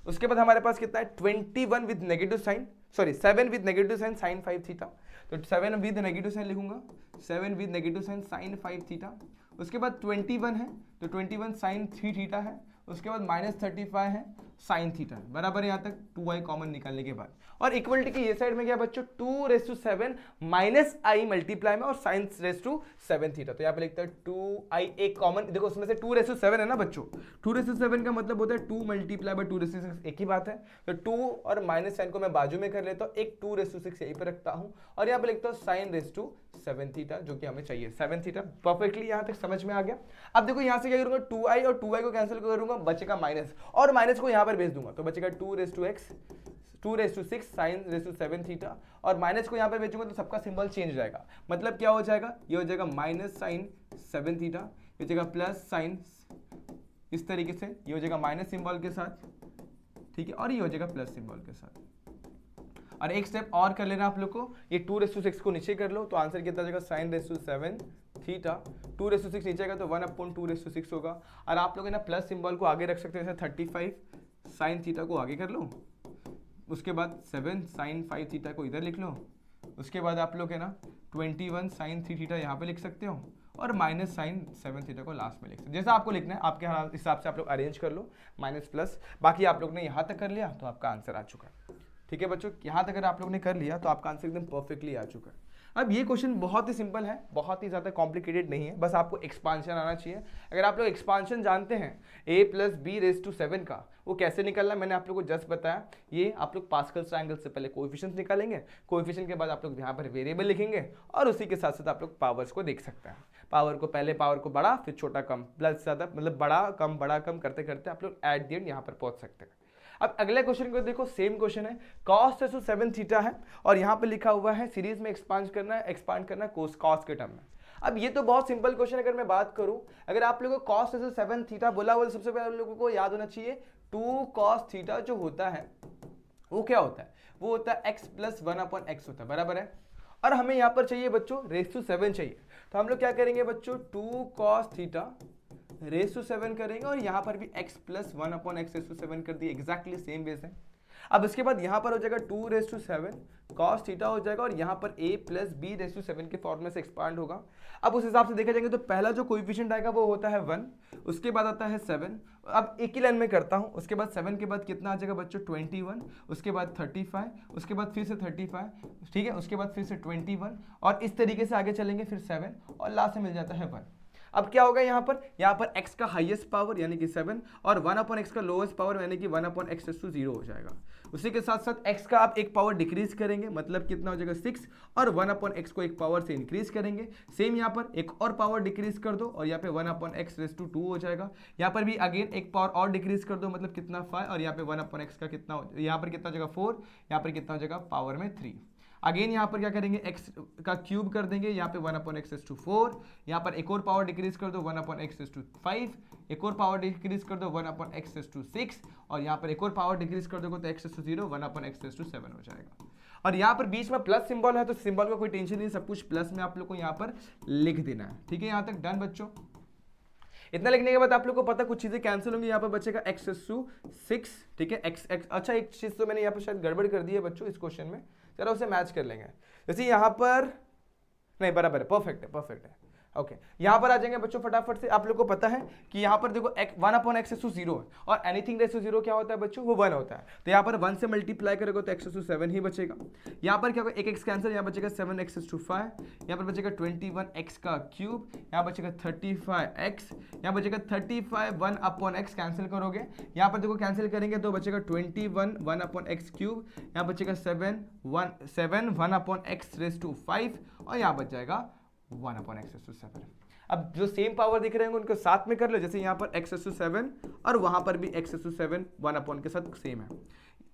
Speaker 1: उसके बाद हमारे पास कितना है 21 with negative sine, sorry 7 with negative sine sine 5 theta, तो 7 विद नेगेटिव साइन लिखूंगा, 7 with negative sine sine 5 theta. उसके बाद 21 है तो 21 साइन 3 थीटा है, उसके बाद -35 है साइन थीटा, बराबर यहाँ तक 2i कॉमन निकालने के बाद। और इक्वलिटी की ये साइड में क्या बच्चों 2⁻7 माइनस i मल्टीप्लाई में और साइन 7 थीटा, तो यहाँ पे लिखता है 2i एक कॉमन, देखो उसमें से 2⁻7 है ना बच्चों, 2⁻7 का मतलब होता है 2 मल्टीप्लाई बाय 2⁻6, एक ही बात है। तो 2 और माइनस साइन को मैं बाजू में कर लेता हूँ, एक 2⁻6 यहीं पे रखता हूँ और यहाँ पे लिखता हूँ साइन 7 थीटा, जो कि हमें चाहिए 7 थीटा। परफेक्टली यहाँ तक समझ में आ गया। अब देखो यहाँ से क्या करूंगा 2i और 2i को कैंसिल करूंगा, बचेगा माइनस, और माइनस को यहाँ पर भेज दूंगा तो बचेगा 2⁻6 साइन 7 थीटा, और माइनस को यहाँ पर भेजूंगा तो सबका सिंबल चेंज हो जाएगा। मतलब क्या हो जाएगा, ये हो जाएगा माइनस साइन 7 थीटा, ये हो जाएगा प्लस साइन, इस तरीके से ये हो जाएगा माइनस सिंबल के साथ, ठीक है, और ये हो जाएगा प्लस सिंबल के साथ। और एक स्टेप और कर लेना आप लोग को, ये 2⁻6 को नीचे कर लो तो आंसर कितना जाएगा साइन 7 थीटा, 2⁻6 नीचे आएगा तो 1/2⁻6 होगा। और आप लोग है ना प्लस सिंबल को आगे रख सकते हैं, जैसे 35 साइन थीटा को आगे कर लो, उसके बाद 7 साइन 5 थीटा को इधर लिख लो, उसके बाद आप लोग है ना 21 साइन 3 थीटा यहाँ पे लिख सकते हो, और माइनस साइन 7 थीटा को लास्ट में लिख सकते हो। जैसा आपको लिखना है आपके हिसाब से आप लोग अरेंज कर लो, माइनस प्लस। बाकी आप लोग ने यहाँ तक कर लिया तो आपका आंसर आ चुका है। ठीक है बच्चों, यहाँ तक अगर आप लोग ने कर लिया तो आपका आंसर एकदम परफेक्टली आ चुका है। अब ये क्वेश्चन बहुत ही सिंपल है, बहुत ही ज़्यादा कॉम्प्लिकेटेड नहीं है, बस आपको एक्सपांशन आना चाहिए। अगर आप लोग एक्सपांशन जानते हैं a + b⁻7 का, वो कैसे निकलना मैंने आप लोग को जस्ट बताया। ये आप लोग पास्कल ट्रायंगल से पहले कोएफिशिएंट्स निकालेंगे, कोएफिशिएंट के बाद आप लोग यहाँ पर वेरिएबल लिखेंगे, और उसी के साथ साथ आप लोग पावर्स को देख सकते हैं। पावर को पहले पावर को बड़ा, फिर छोटा कम, प्लस ज़्यादा, मतलब बड़ा कम करते करते आप लोग एट द एंड यहाँ पर पहुँच सकते हैं। अब अगले क्वेश्चन को देखो, सेम क्वेश्चन है, cos 7 थीटा है और यहाँ पे लिखा हुआ है सीरीज में एक्सपांड करना है cos के टर्म में। अब ये तो बहुत सिंपल क्वेश्चन, अगर मैं बात करूं, अगर आप लोगों को cos 7 थीटा बोला हुआ, सबसे पहले आप लोगों को याद होना चाहिए 2 cos थीटा जो होता है वो क्या होता है, वो होता है x + 1/x होता है, बराबर है। और हमें यहाँ पर चाहिए बच्चों ⁻7 चाहिए, तो हम लोग क्या करेंगे बच्चों 2 cos थीटा ⁻7 करेंगे, और यहाँ पर भी x + 1/x⁻7 कर दिए, एग्जैक्टली सेम बेस है। अब इसके बाद यहाँ पर हो जाएगा 2⁻7 cos थीटा हो जाएगा, और यहाँ पर a + b⁻7 के फॉर्म में से एक्सपांड होगा। अब उस हिसाब से देखा जाएगा तो पहला जो कोएफिशिएंट आएगा वो होता है 1, उसके बाद आता है 7। अब एक ही लाइन में करता हूँ, उसके बाद 7 के बाद कितना आ जाएगा बच्चों 21, उसके बाद 35, उसके बाद फिर से 35, ठीक है, उसके बाद फिर से 21, और इस तरीके से आगे चलेंगे, फिर 7, और लास्ट में मिल जाता है 1। अब क्या होगा यहाँ पर x का हाईएस्ट पावर यानी कि 7 और 1/x का लोएस्ट पावर यानी कि 1/x⁻0 हो जाएगा। उसी के साथ साथ x का आप एक पावर डिक्रीज करेंगे, मतलब कितना हो जाएगा 6, और 1/x को एक पावर से इंक्रीज करेंगे। सेम यहाँ पर एक और पावर डिक्रीज कर दो और यहाँ पे 1/x⁻2 हो जाएगा। यहाँ पर भी अगेन एक पावर और डिक्रीज कर दो, मतलब कितना 5, और यहाँ पे 1/x का कितना, यहाँ पर कितना हो जाएगा 4, यहाँ पर कितना हो जाएगा पावर में 3। अगेन यहाँ पर क्या करेंगे x का क्यूब कर देंगे, यहाँ पे 1/x⁻4, यहाँ पर एक और पावर डिक्रीज कर दो 1/x⁻5, एक और पावर डिक्रीज कर दो 1/x⁻6, और यहाँ पर एक और पावर डिक्रीज कर दोगे तो x⁻0 1/x⁻7 हो जाएगा। और यहाँ पर बीच में प्लस सिंबल है तो सिंबल का कोई टेंशन नहीं, सब कुछ प्लस में आप लोग को यहाँ पर लिख देना है। ठीक है, यहाँ तक डन बच्चों। इतना लिखने के बाद आप लोग को पता कुछ चीजें कैंसिल होंगी, यहाँ पर बचेगा x⁻6, ठीक है, x। अच्छा एक चीज तो मैंने यहाँ पर शायद गड़बड़ कर दी है बच्चों इस क्वेश्चन में, जरा उसे मैच कर लेंगे। जैसे यहाँ पर नहीं, बराबर है, परफेक्ट है। ओके, यहाँ पर आ जाएंगे बच्चों फटाफट से। आप लोग को पता है कि यहाँ पर देखो 1/x⁻0 है, और एनीथिंग ⁻0 क्या होता है बच्चों, वो 1 होता है, तो यहाँ पर 1 से मल्टीप्लाई करोगे तो x⁻7 ही बचेगा। यहाँ पर क्या होगा, एक x कैंसिल, यहाँ बचेगा 7x�5, यहाँ पर बचेगा 21x का क्यूब, यहाँ बचेगा 35x, यहाँ बचेगा 35 1/x कैंसिल करोगे, यहाँ पर देखो कैंसिल करेंगे तो बचेगा 21 1/x क्यूब, यहाँ बचेगा 7 1/x⁻5, और यहाँ बच जाएगा 1/x⁻7। अब जो सेम पावर दिख रहे हैं उनको साथ में कर लो, जैसे यहाँ पर x⁷7 और वहाँ पर भी x⁷7 1 के साथ सेम है,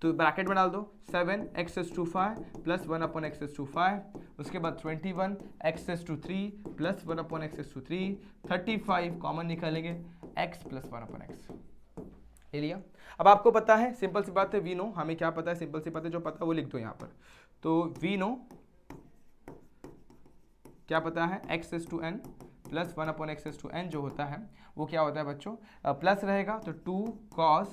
Speaker 1: तो ब्रैकेट में डाल दो 7x⁵ प्लस 1/x⁵, उसके बाद 21 x⁵3 प्लस 1/x⁵, 35 कॉमन निकालेंगे x प्लस 1/x, ले लिया। अब आपको पता है, सिंपल सी बात है, वी नो, हमें क्या पता है, सिंपल सी बात है, जो पता है वो लिख दो यहाँ पर। तो वी नो क्या पता है, x⁴n प्लस 1/x⁴n जो होता है वो क्या होता है बच्चों, प्लस रहेगा तो 2 cos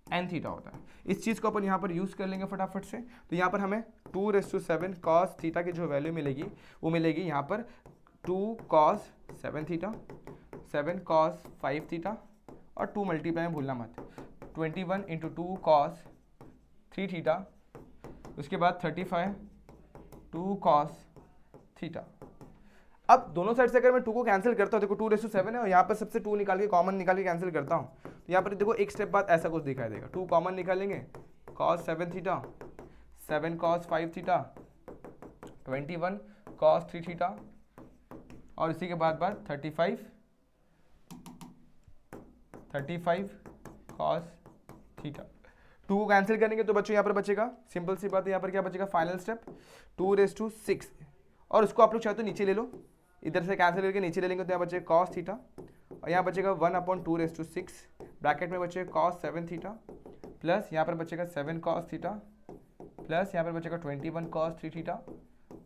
Speaker 1: n थीटा होता है। इस चीज़ को अपन यहाँ पर यूज़ कर लेंगे फटाफट से। तो यहाँ पर हमें 2⁷ cos थीटा की जो वैल्यू मिलेगी वो मिलेगी यहाँ पर 2 cos 7 थीटा, 7 cos 5 थीटा और 2 मल्टीप्लाई में भूलना मत, 21 × 2 cos 3 थीटा, उसके बाद 35 2 cos थीटा। अब दोनों साइड से अगर मैं 2 को कैंसिल करता हूँ, देखो 2⁷7 है और यहाँ पर सबसे 2 निकाल के कॉमन निकाल के कैंसिल करता हूँ, तो यहाँ पर देखो एक स्टेप बाद ऐसा कुछ दिखाई देगा, 2 कॉमन निकालेंगे cos 7 theta, 7 cos 5 theta, 21 cos 3 theta और इसी के बाद 35 cos थीटा। 2 को कैंसिल करेंगे तो बच्चों यहाँ पर बचेगा, सिंपल सी बात है, यहाँ पर क्या बचेगा, फाइनल स्टेप 2�6, और उसको आप लोग चाहे तो नीचे ले लो, इधर से कैंसिल करके नीचे ले लेंगे तो यहाँ बचेगा cos थीटा और यहाँ बचेगा 1/2⁶, ब्रैकेट में बचेगा cos 7 थीटा प्लस यहाँ पर बचेगा 7 cos थीटा प्लस यहाँ पर बचेगा 21 cos 3 थीटा,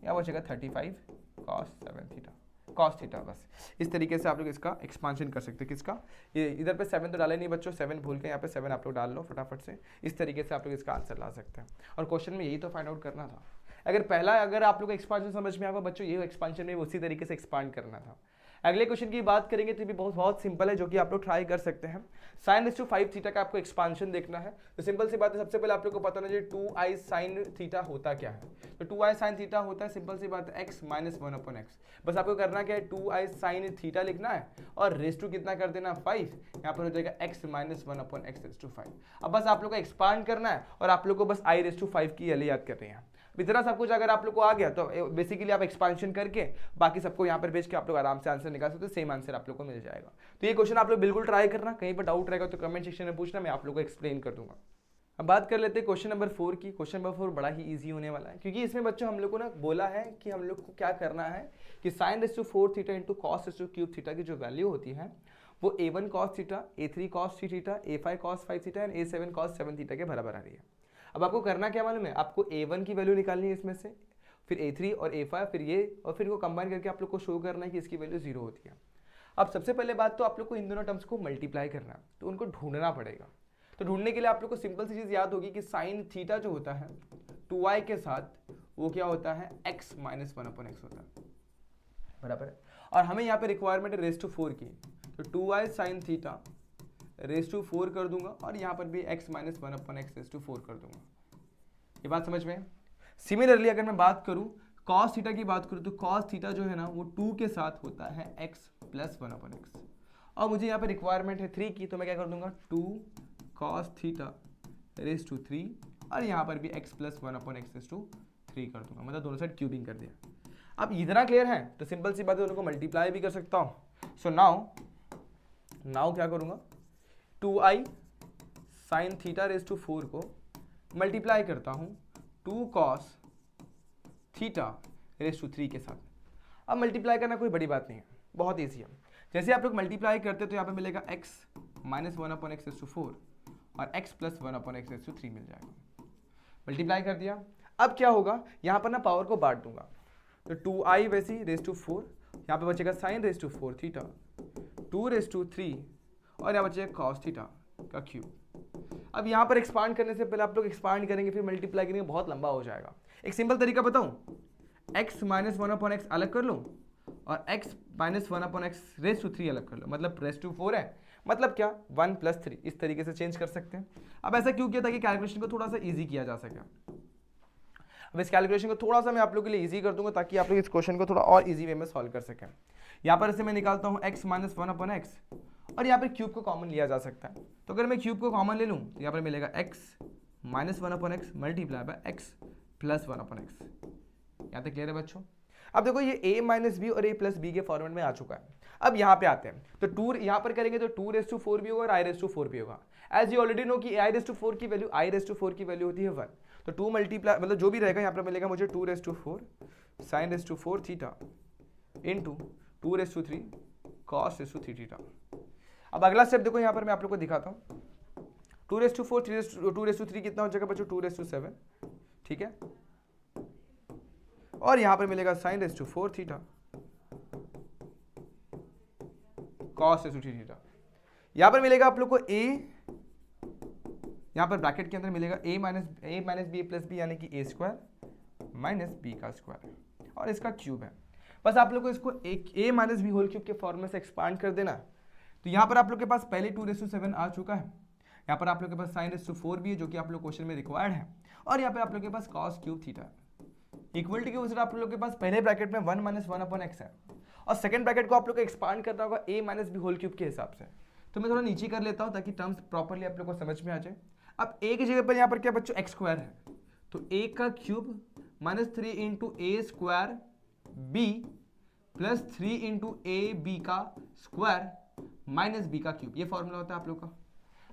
Speaker 1: यहाँ बचेगा 35 cos 7 थीटा, cos थीटा। बस इस तरीके से आप लोग इसका एक्सपांशन कर सकते हैं, किसका, ये इधर पे 7 तो डाले नहीं बच्चों, 7 भूल के यहाँ पे 7 आप लोग डाल लो फटाफट से। इस तरीके से आप लोग इसका आंसर ला सकते हैं और क्वेश्चन में यही तो फाइंड आउट करना था। अगर आप लोग एक्सपांशन समझ में आएगा बच्चों, ये एक्सपांशन में उसी तरीके से एक्सपांड करना था। अगले क्वेश्चन की बात करेंगे तो भी बहुत सिंपल है, जो कि आप लोग ट्राई कर सकते हैं। sin⁵ थीटा का आपको एक्सपांशन देखना है, तो सिंपल सी बात है, सबसे पहले आप लोग को पता होना चाहिए 2i sin थीटा होता क्या है। तो 2i sin थीटा होता है, सिंपल सी बात है, x - 1/x। बस आपको करना क्या है, 2i sin थीटा लिखना है और रेस टू कितना कर देना, 5, यहाँ पर हो जाएगा x - 1/x⁵। अब बस आप लोग को एक्सपांड करना है और आप लोग को बस i⁵ की वैल्यू याद करनी है। इतना सब कुछ अगर आप लोग को आ गया तो बेसिकली आप एक्सपांशन करके बाकी सबको यहाँ पर भेज के आप लोग आराम से आंसर निकाल सकते हो, सेम आंसर आप लोग को मिल जाएगा। तो ये क्वेश्चन आप लोग बिल्कुल ट्राई करना, कहीं पर डाउट रहेगा तो कमेंट सेक्शन में पूछना, मैं आप लोग को एक्सप्लेन कर दूंगा। अब बात कर लेते हैं क्वेश्चन नंबर 4 की। क्वेश्चन नंबर 4 बड़ा ही इजी होने वाला है, क्योंकि इसमें बच्चों हम लोग को ना बोला है कि हम लोग को क्या करना है कि sin⁴ theta into cos⁵ theta की जो वैल्यू होती है वो a1 cos theta, a3 cos 3 theta, a5 cos 5 theta and a7 cos 7 theta के बराबर आ रही है। अब आपको करना क्या मालूम है, आपको a1 की वैल्यू निकालनी है इसमें से, फिर a3 और a5, फिर ये, और फिर इनको कंबाइन करके आप लोग को शो करना है कि इसकी वैल्यू 0 होती है। अब सबसे पहले बात तो आप लोग को इन दोनों टर्म्स को मल्टीप्लाई करना है, तो उनको ढूंढना पड़ेगा। तो ढूंढने के लिए आप लोग को सिंपल सी चीज़ याद होगी कि साइन थीटा जो होता है 2i के साथ वो क्या होता है, x - 1/x होता है, बराबर है। और हमें यहाँ पे रिक्वायरमेंट है रेस टू 4 की, तो 2i sin theta race to 4 कर दूंगा और यहाँ पर भी x - 1/x रेस टू 4 कर दूंगा। ये बात समझ में। सिमिलरली अगर मैं बात करूँ cos थीटा की बात करूँ, तो cos थीटा जो है ना वो 2 के साथ होता है x + 1/x, और मुझे यहाँ पे रिक्वायरमेंट है 3 की, तो मैं क्या कर दूंगा 2 cos थीटा रेस टू 3 और यहाँ पर भी x + 1/x रेस टू 3 कर दूंगा, मतलब दोनों साइड क्यूबिंग कर दिया। अब इतना क्लियर है तो सिंपल सी बात है, उनको मल्टीप्लाई भी कर सकता हूँ। सो नाउ क्या करूँगा, 2i sin theta race to 4 को मल्टीप्लाई करता हूँ 2 cos थीटा रेस टू 3 के साथ। अब मल्टीप्लाई करना कोई बड़ी बात नहीं है, बहुत ईजी है। जैसे आप लोग मल्टीप्लाई करते तो यहाँ पे मिलेगा x - 1/x रेस टू 4 और x + 1/x रेस टू 3 मिल जाएगा। मल्टीप्लाई कर दिया। अब क्या होगा, यहाँ पर ना पावर को बांट दूंगा, तो 2i वैसी रेस टू 4, यहाँ पे बचेगा sin raise to 4 theta, 2 raise to 3 और यहाँ बचेगा cos थीटा का क्यूब। अब यहाँ पर एक्सपांड करने से पहले आप लोग एक्सपांड करेंगे फिर मल्टीप्लाई करेंगे, बहुत लंबा हो जाएगा। एक सिंपल तरीका बताऊँ, x - 1/x अलग कर लो और x - 1/x रेस टू 3 अलग कर लो, मतलब रेस टू 4 है, मतलब क्या 1 + 3, इस तरीके से चेंज कर सकते हैं। अब ऐसा क्यों किया, ताकि कैलकुलेशन को थोड़ा सा ईजी किया जा सके। अब इस कैलकुलेशन को थोड़ा सा मैं आप लोगों के लिए ईजी कर दूंगा, ताकि आप लोग इस क्वेश्चन को थोड़ा और ईजी वे में सॉल्व कर सकें। यहाँ पर इसे मैं निकालता हूँ x - 1/x और यहाँ पर क्यूब को कॉमन लिया जा सकता है, तो अगर मैं क्यूब को कॉमन ले लूँ तो यहाँ पर मिलेगा x - 1/x multiply by x + 1/x। यहाँ तक क्लियर है बच्चों। अब देखो ये a माइनस बी और a प्लस बी के फॉर्मेट में आ चुका है। अब यहाँ पे आते हैं तो 2 यहाँ पर करेंगे तो 2⁴ भी होगा और i⁴ भी होगा। एज यू ऑलरेडी नो कि i⁴ की वैल्यू i⁴ की वैल्यू होती है 1, तो 2 मल्टीप्लाई मतलब जो भी रहेगा यहाँ पर मिलेगा मुझे 2⁴ sin⁴ theta into 2⁵ cos⁴ theta. अब अगला स्टेप देखो यहाँ पर मैं आप लोग को दिखाता हूँ। 2⁴ 2⁵ कितना हो जाएगा बच्चों 2�7, ठीक है, और यहाँ पर मिलेगा sin⁴ थीटा cos⁴ थीटा। यहाँ पर मिलेगा आप लोग को a, यहाँ पर ब्रैकेट के अंदर मिलेगा a minus b plus b यानी कि a² माइनस बी का स्क्वायर और इसका क्यूब है। बस आप लोग को इसको a minus b whole cube के फॉर्म में से एक्सपांड कर देना। तो यहाँ पर आप लोग के पास पहले 2�7 आ चुका है, यहाँ पर आप लोग के पास sin⁴ भी है जो कि आप लोग क्वेश्चन में रिक्वायर्ड है, और यहाँ पे आप लोग के पास cos³ थीटा है। इक्वल टू के ऊपर आप लोग के पास पहले ब्रैकेट में 1 माइनस 1/x है और सेकंड ब्रैकेट को आप लोग को एक्सपांड करना होगा a minus b whole cube के हिसाब से। तो मैं थोड़ा नीचे कर लेता हूँ ताकि टर्म्स प्रॉपर्ली आप लोग को समझ में आ जाए। अब a की जगह पर यहाँ पर क्या बच्चों x² है, तो a का cube minus 3 into a² b plus 3 into a b का स्क्वायर माइनस बी का क्यूब, ये फॉर्मूला होता है आप लोग का।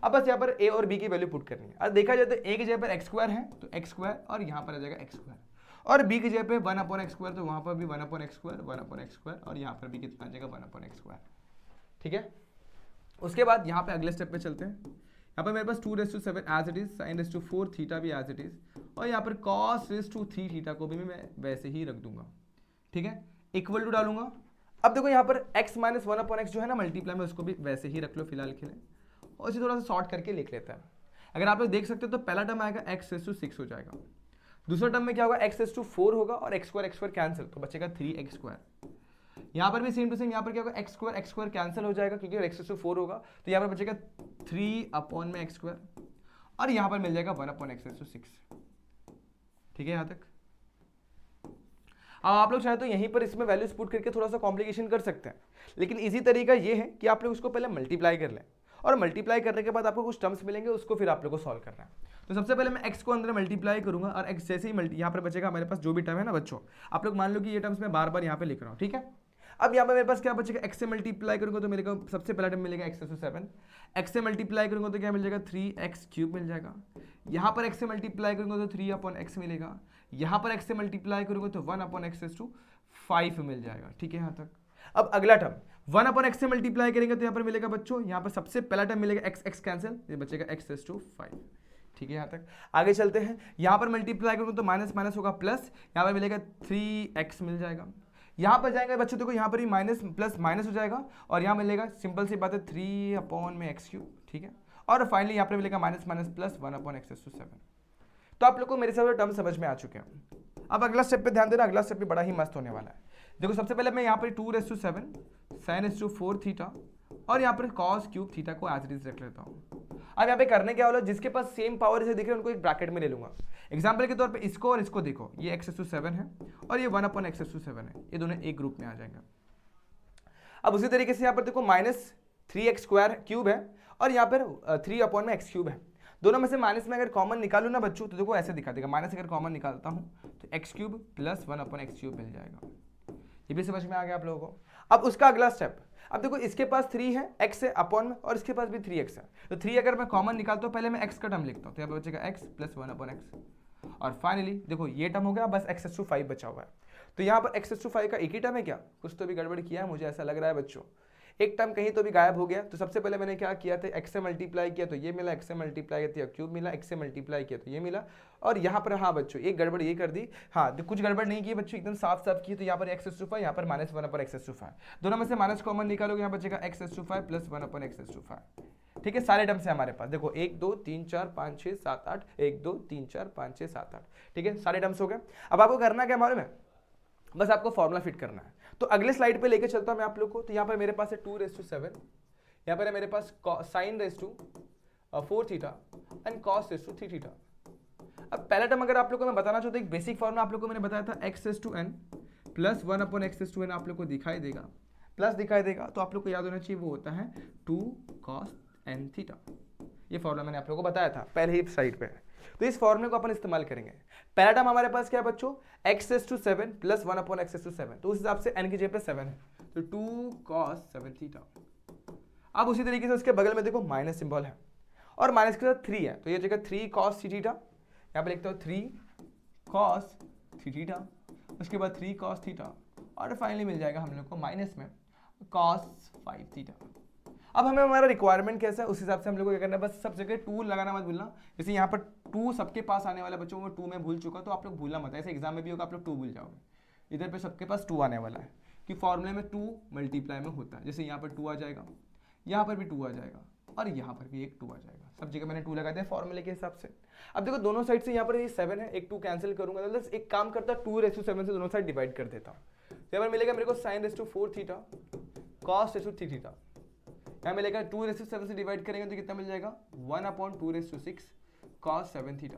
Speaker 1: अब बस यहाँ पर a और b की वैल्यू पुट करनी है। अब देखा जाए तो a की जगह पर x² है तो x² और यहाँ पर आ जाएगा x², और b की जगह पे 1/x² तो वहाँ पर भी 1/x² और यहाँ पर भी कितना आ जाएगा 1/x², ठीक है। उसके बाद यहाँ पे अगले स्टेप पे चलते हैं। यहाँ पर मेरे पास 2�7 as it is, sin⁴ theta भी एज इट इज, और यहाँ पर cos⁴ थीटा को भी मैं वैसे ही रख दूंगा, ठीक है, इक्वल टू डालूंगा। अब देखो यहाँ पर x माइनस 1/x जो है ना मल्टीप्लाई में, उसको भी वैसे ही रख लो फिलहाल के लिए, और इसे थोड़ा सा शॉर्ट करके लिख लेता है। अगर आप लोग देख सकते हो तो पहला टर्म आएगा x⁶ हो जाएगा, दूसरा टर्म में क्या होगा x⁴ होगा और x² कैंसिल, तो बचेगा 3x²। यहाँ पर भी सेम टू सेम, यहाँ पर क्या होगा x² कैंसिल हो जाएगा क्योंकि x⁴ होगा, तो यहाँ पर बचेगा 3/x², और यहाँ पर मिल जाएगा 1/x⁶, ठीक है यहाँ तक। अब आप लोग चाहे तो यहीं पर इसमें वैल्यूज पुट करके थोड़ा सा कॉम्प्लिकेशन कर सकते हैं, लेकिन इजी तरीका ये है कि आप लोग इसको पहले मल्टीप्लाई कर लें, और मल्टीप्लाई करने के बाद आपको कुछ टर्म्स मिलेंगे, उसको फिर आप लोग को सॉल्व करना है। तो सबसे पहले मैं x को अंदर मल्टीप्लाई करूंगा, और x जैसे ही यहाँ पर बचेगा हमारे पास जो भी टर्म है ना बच्चों, आप लोग मान लो कि ये टर्म्स मैं बार बार यहाँ पे लिख रहा हूँ, ठीक है। अब यहाँ पे मेरे पास क्या बचेगा, x से मल्टीप्लाई करूंगा तो मेरे को सबसे पहला टर्म मिलेगा x⁶, x से मल्टीप्लाई करूंगा तो क्या मिल जाएगा 3x³ मिल जाएगा, यहाँ पर x से मल्टीप्लाई करूंगा तो 3/x मिलेगा, यहाँ पर x से मल्टीप्लाई करूंगा तो 1/x⁵ मिल जाएगा, ठीक है यहाँ तक। अब अगला टर्म 1/x से मल्टीप्लाई करेंगे तो यहाँ पर मिलेगा बच्चों, यहाँ पर सबसे पहला टर्म मिलेगा x कैंसिल, ये बचेगा x⁵, ठीक है यहाँ तक। आगे चलते हैं, यहाँ पर मल्टीप्लाई करूंगा तो माइनस माइनस होगा प्लस, यहाँ पर मिलेगा 3x मिल जाएगा, यहाँ पर जाएंगे बच्चों देखो यहाँ पर भी माइनस प्लस माइनस हो जाएगा, और यहाँ मिलेगा सिंपल सी बात है 3/x³, ठीक है, और फाइनली यहाँ पर मिलेगा माइनस माइनस प्लस 1/x⁶। तो आप लोग को मेरे हिसाब से टर्म समझ में आ चुके हैं। अब अगला स्टेप पे ध्यान देना, अगला स्टेप भी बड़ा ही मस्त होने वाला है। देखो सबसे पहले मैं यहाँ पर 2⁷ sin⁴ थीटा और यहाँ पर cos³ थीटा को एज इट इज रख लेता हूँ। अब यहाँ पे करने क्या वाला, जिसके पास सेम पावर से दिख रहे हैं उनको एक ब्रैकेट में ले लूंगा। एग्जाम्पल के तौर पे इसको और इसको देखो, ये x⁶ है और ये 1/x⁶ है, ये दोनों एक ग्रुप में आ जाएंगे। अब उसी तरीके से यहाँ पर देखो माइनस 3x² है और यहाँ पर 3/x³ है, दोनों में से माइनस में अगर कॉमन निकालू ना बच्चों तो देखो ऐसे दिखा देगा, माइनस अगर कॉमन निकालता हूँ तो x³ प्लस 1/x³ मिल जाएगा। ये भी समझ में आ गया आप लोगों को। अब उसका अगला स्टेप, अब देखो इसके पास 3 है x है अपॉन में, और इसके पास भी 3x है, तो 3 अगर मैं कॉमन निकालता हूँ पहले मैं x का टर्म लिखता हूँ, तो यहाँ पे बचेगा x प्लस 1/x, और फाइनली देखो ये टर्म हो गया, बस x⁵ बचा हुआ है। तो यहाँ पर x⁵ का एक ही टर्म है क्या, कुछ तो भी गड़बड़ किया है मुझे ऐसा लग रहा है बच्चों, एक टर्म कहीं तो भी गायब हो गया। तो सबसे पहले मैंने क्या किया था, x से मल्टीप्लाई किया तो ये मिला, x से मल्टीप्लाई किया क्यूब मिला, x से मल्टीप्लाई किया तो ये मिला, और यहाँ पर हाँ बच्चों एक गड़बड़ ये कर दी, हाँ कुछ गड़बड़ नहीं की बच्चों, एकदम साफ साफ की। तो यहाँ पर x⁵, यहाँ पर माइनस 1/x⁵, दोनों में से माइनस कॉमन निकालोगे, यहाँ बचेगा x⁵ प्लस 1/x⁵, ठीक है। सारे टर्म्स है हमारे पास, देखो 1 2 3 4 5 6 7 8, 1 2 3 4 5 6 7 8, ठीक है, सारे टर्म्स हो गए। अब आपको करना क्या मालूम है, बस आपको फॉर्मूला फिट करना है। तो अगले स्लाइड पे लेके चलता हूं मैं आप लोग को। तो यहाँ पर मेरे पास है 2⁷, यहाँ पर है मेरे पास sin⁴ theta and cos⁴ theta. अब पहला टर्म अगर आप लोग को मैं बताना चाहता हूँ, एक बेसिक फॉर्मूला आप लोग को मैंने बताया था, x⁴n प्लस 1/x⁴n आप लोग को दिखाई देगा, प्लस दिखाई देगा, तो आप लोग को याद होना चाहिए वो होता है 2 cos n थीटा। ये फॉर्मूला मैंने आप लोग को बताया था पहले ही स्लाइड पे। तो इस फॉर्मूले को अपन इस्तेमाल करेंगे। पहला टर्म हमारे पास क्या है बच्चों, x⁷ प्लस 1 अपॉन x⁷, तो उस हिसाब से n की जगह पे 7 है, तो 2 cos 7 थीटा। अब उसी तरीके से उसके बगल में देखो माइनस सिंबल है और माइनस के साथ 3 है, तो ये जगह 3 cos थीटा, यहाँ पे लिखता हूँ 3 cos थीटा, उसके बाद 3 cos थीटा और फाइनली मिल जाएगा हम लोग को माइनस में cos 5 थीटा। अब हमें हमारा रिक्वायरमेंट कैसा है उस हिसाब से हम लोग को क्या करना है, बस सब जगह 2 लगाना मत भूलना। जैसे यहाँ पर 2 सबके पास आने वाला, बच्चों को 2 में भूल चुका, तो आप लोग भूलना मत, ऐसे एग्जाम में भी होगा आप लोग 2 भूल जाओगे। इधर पे सबके पास 2 आने वाला है कि फॉर्मूले में 2 मल्टीप्लाई में होता है। जैसे यहाँ पर 2 आ जाएगा, यहाँ पर भी 2 आ जाएगा और यहाँ पर भी एक 2 आ जाएगा, सब जगह मैंने 2 लगा दिया फॉर्मूले के हिसाब से। अब देखो दोनों साइड से यहाँ पर ये 7 है, एक 2 कैंसिल करूंगा, मतलब एक काम करता 2⁷ से दोनों साइड डिवाइड कर देता हूँ, तो यहाँ पर मिलेगा मेरे को sin⁴ थीटा cos 3 थीटा। यहाँ मिलेगा 2⁷ से डिवाइड करेंगे तो कितना मिल जाएगा 1/2⁶ cos 7 थीटा।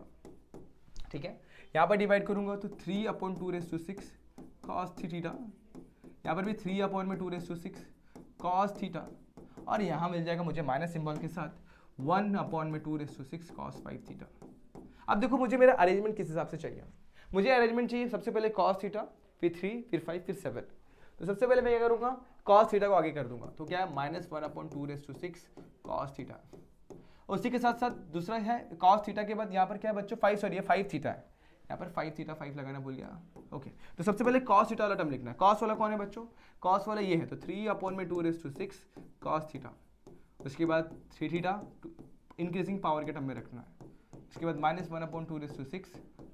Speaker 1: ठीक है, यहाँ पर डिवाइड करूंगा तो 3/2⁶ cos 3 थीटा, यहाँ पर भी 3/2⁶ cos थीटा और यहाँ मिल जाएगा मुझे माइनस सिंबल के साथ 1/2⁶ cos 5 थीटा। अब देखो मुझे मेरा अरेंजमेंट किस हिसाब से चाहिए, मुझे अरेंजमेंट चाहिए सबसे पहले cos थीटा, फिर 3, फिर 5, फिर 7। तो सबसे पहले मैं क्या करूँगा, cos थीटा को आगे कर दूंगा, तो क्या है -1/2⁶ cos थीटा। उसी के साथ साथ दूसरा है cos थीटा के बाद यहाँ पर क्या है बच्चों 5 थीटा है, यहाँ पर 5 थीटा 5 लगाना भूल गया। ओके, तो सबसे पहले cos थीटा वाला टर्म लिखना है। cos वाला कौन है बच्चों, cos वाला ये है, तो 3/2⁶ cos थीटा। उसके बाद 3 थीटा इंक्रीजिंग पावर के टर्म में रखना है, उसके बाद -1/2⁶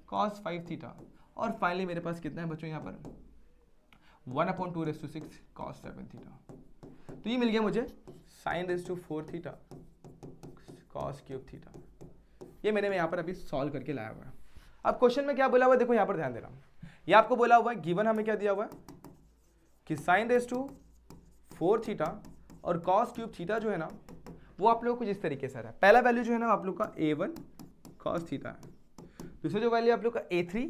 Speaker 1: cos 5 थीटा और फाइनली मेरे पास कितना है बच्चों यहाँ पर 1/2⁶ cos 7 थीटा। तो ये मिल गया मुझे sin⁴ theta cos cube theta. ये मैंने यहाँ पर अभी सॉल्व करके लाया हुआ है। अब क्वेश्चन में क्या बोला हुआ है देखो, यहाँ पर ध्यान देना, ये आपको बोला हुआ है गिवन हमें क्या दिया हुआ है कि sin⁴ थीटा और cos क्यूब थीटा जो है ना वो आप लोगों को जिस तरीके से आ रहा है, पहला वैल्यू जो है ना आप लोग का a1 cos थीटा है, दूसरा जो वैल्यू आप लोग का a3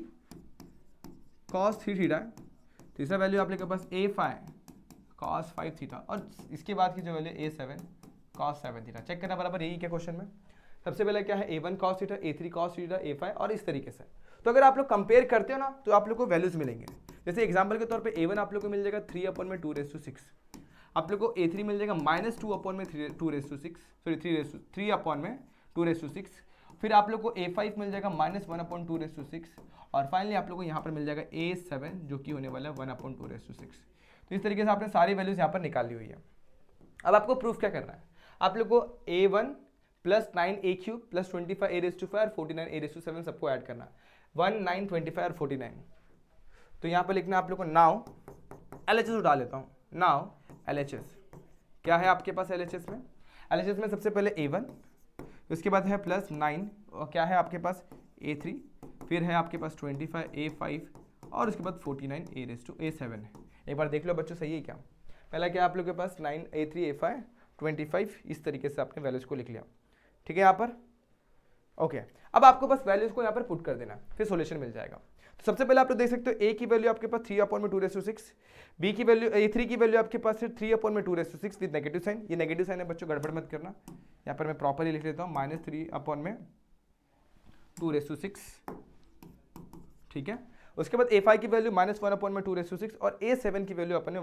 Speaker 1: cos 3 थीटा है, तीसरा वैल्यू आप लोग के पास a5 cos 5 थीटा और इसके बाद की जो value a7 cos 7 theta. Check करना बराबर यही क्या क्वेश्चन में, सबसे पहले क्या है a1 cos theta, a3 cos theta, a5 और इस तरीके से। तो अगर आप लोग कंपेयर करते हो ना तो आप लोग को वैल्यूज मिलेंगे। जैसे एग्जांपल के तौर पे a1 आप लोग को मिल जाएगा 3/2⁶, आप लोग को a3 मिल जाएगा -2/2⁶, सॉरी 3/2⁶, फिर आप लोग को a5 मिल जाएगा -1/2⁶ और फाइनली आप लोग को यहाँ पर मिल जाएगा a7 जो कि होने वाला है 1/2⁶। तो इस तरीके से आपने सारी वैल्यूज यहाँ पर निकाली हुई है। अब आपको प्रूफ क्या करना है, आप लोग को a1 plus 9a³ plus 25a⁵ और 49a�7 सबको ऐड करना, 1, 9, 25 और 49। तो यहाँ पर लिखना आप लोग को नाउ LHS उठा लेता हूँ, नाउ LHS क्या है आपके पास LHS में, LHS में सबसे पहले a1, उसके बाद है प्लस 9 और क्या है आपके पास a3, फिर है आपके पास 25a5 और उसके बाद 49a7 है। एक बार देख लो बच्चों सही है क्या, पहला क्या आप लोग के पास 9a3 a5 25 इस तरीके से आपने वैल्यूज को लिख लिया। ठीक है यहाँ पर ओके, अब आपको बस वैल्यूज को यहाँ पर पुट कर देना, फिर सॉल्यूशन मिल जाएगा। तो सबसे पहले आप लोग देख सकते हो a की वैल्यू आपके पास 3/2⁶, b की वैल्यू a3 की वैल्यू आपके पास है 3/2⁶ विद नेगेटिव साइन, ये नेगेटिव साइन है बच्चों गड़बड़ मत करना, यहाँ पर मैं प्रॉपरली लिख लेता हूँ -3/2⁶। ठीक है, उसके बाद a5 की वैल्यू -1/2⁶ और a7 की वैल्यू अपने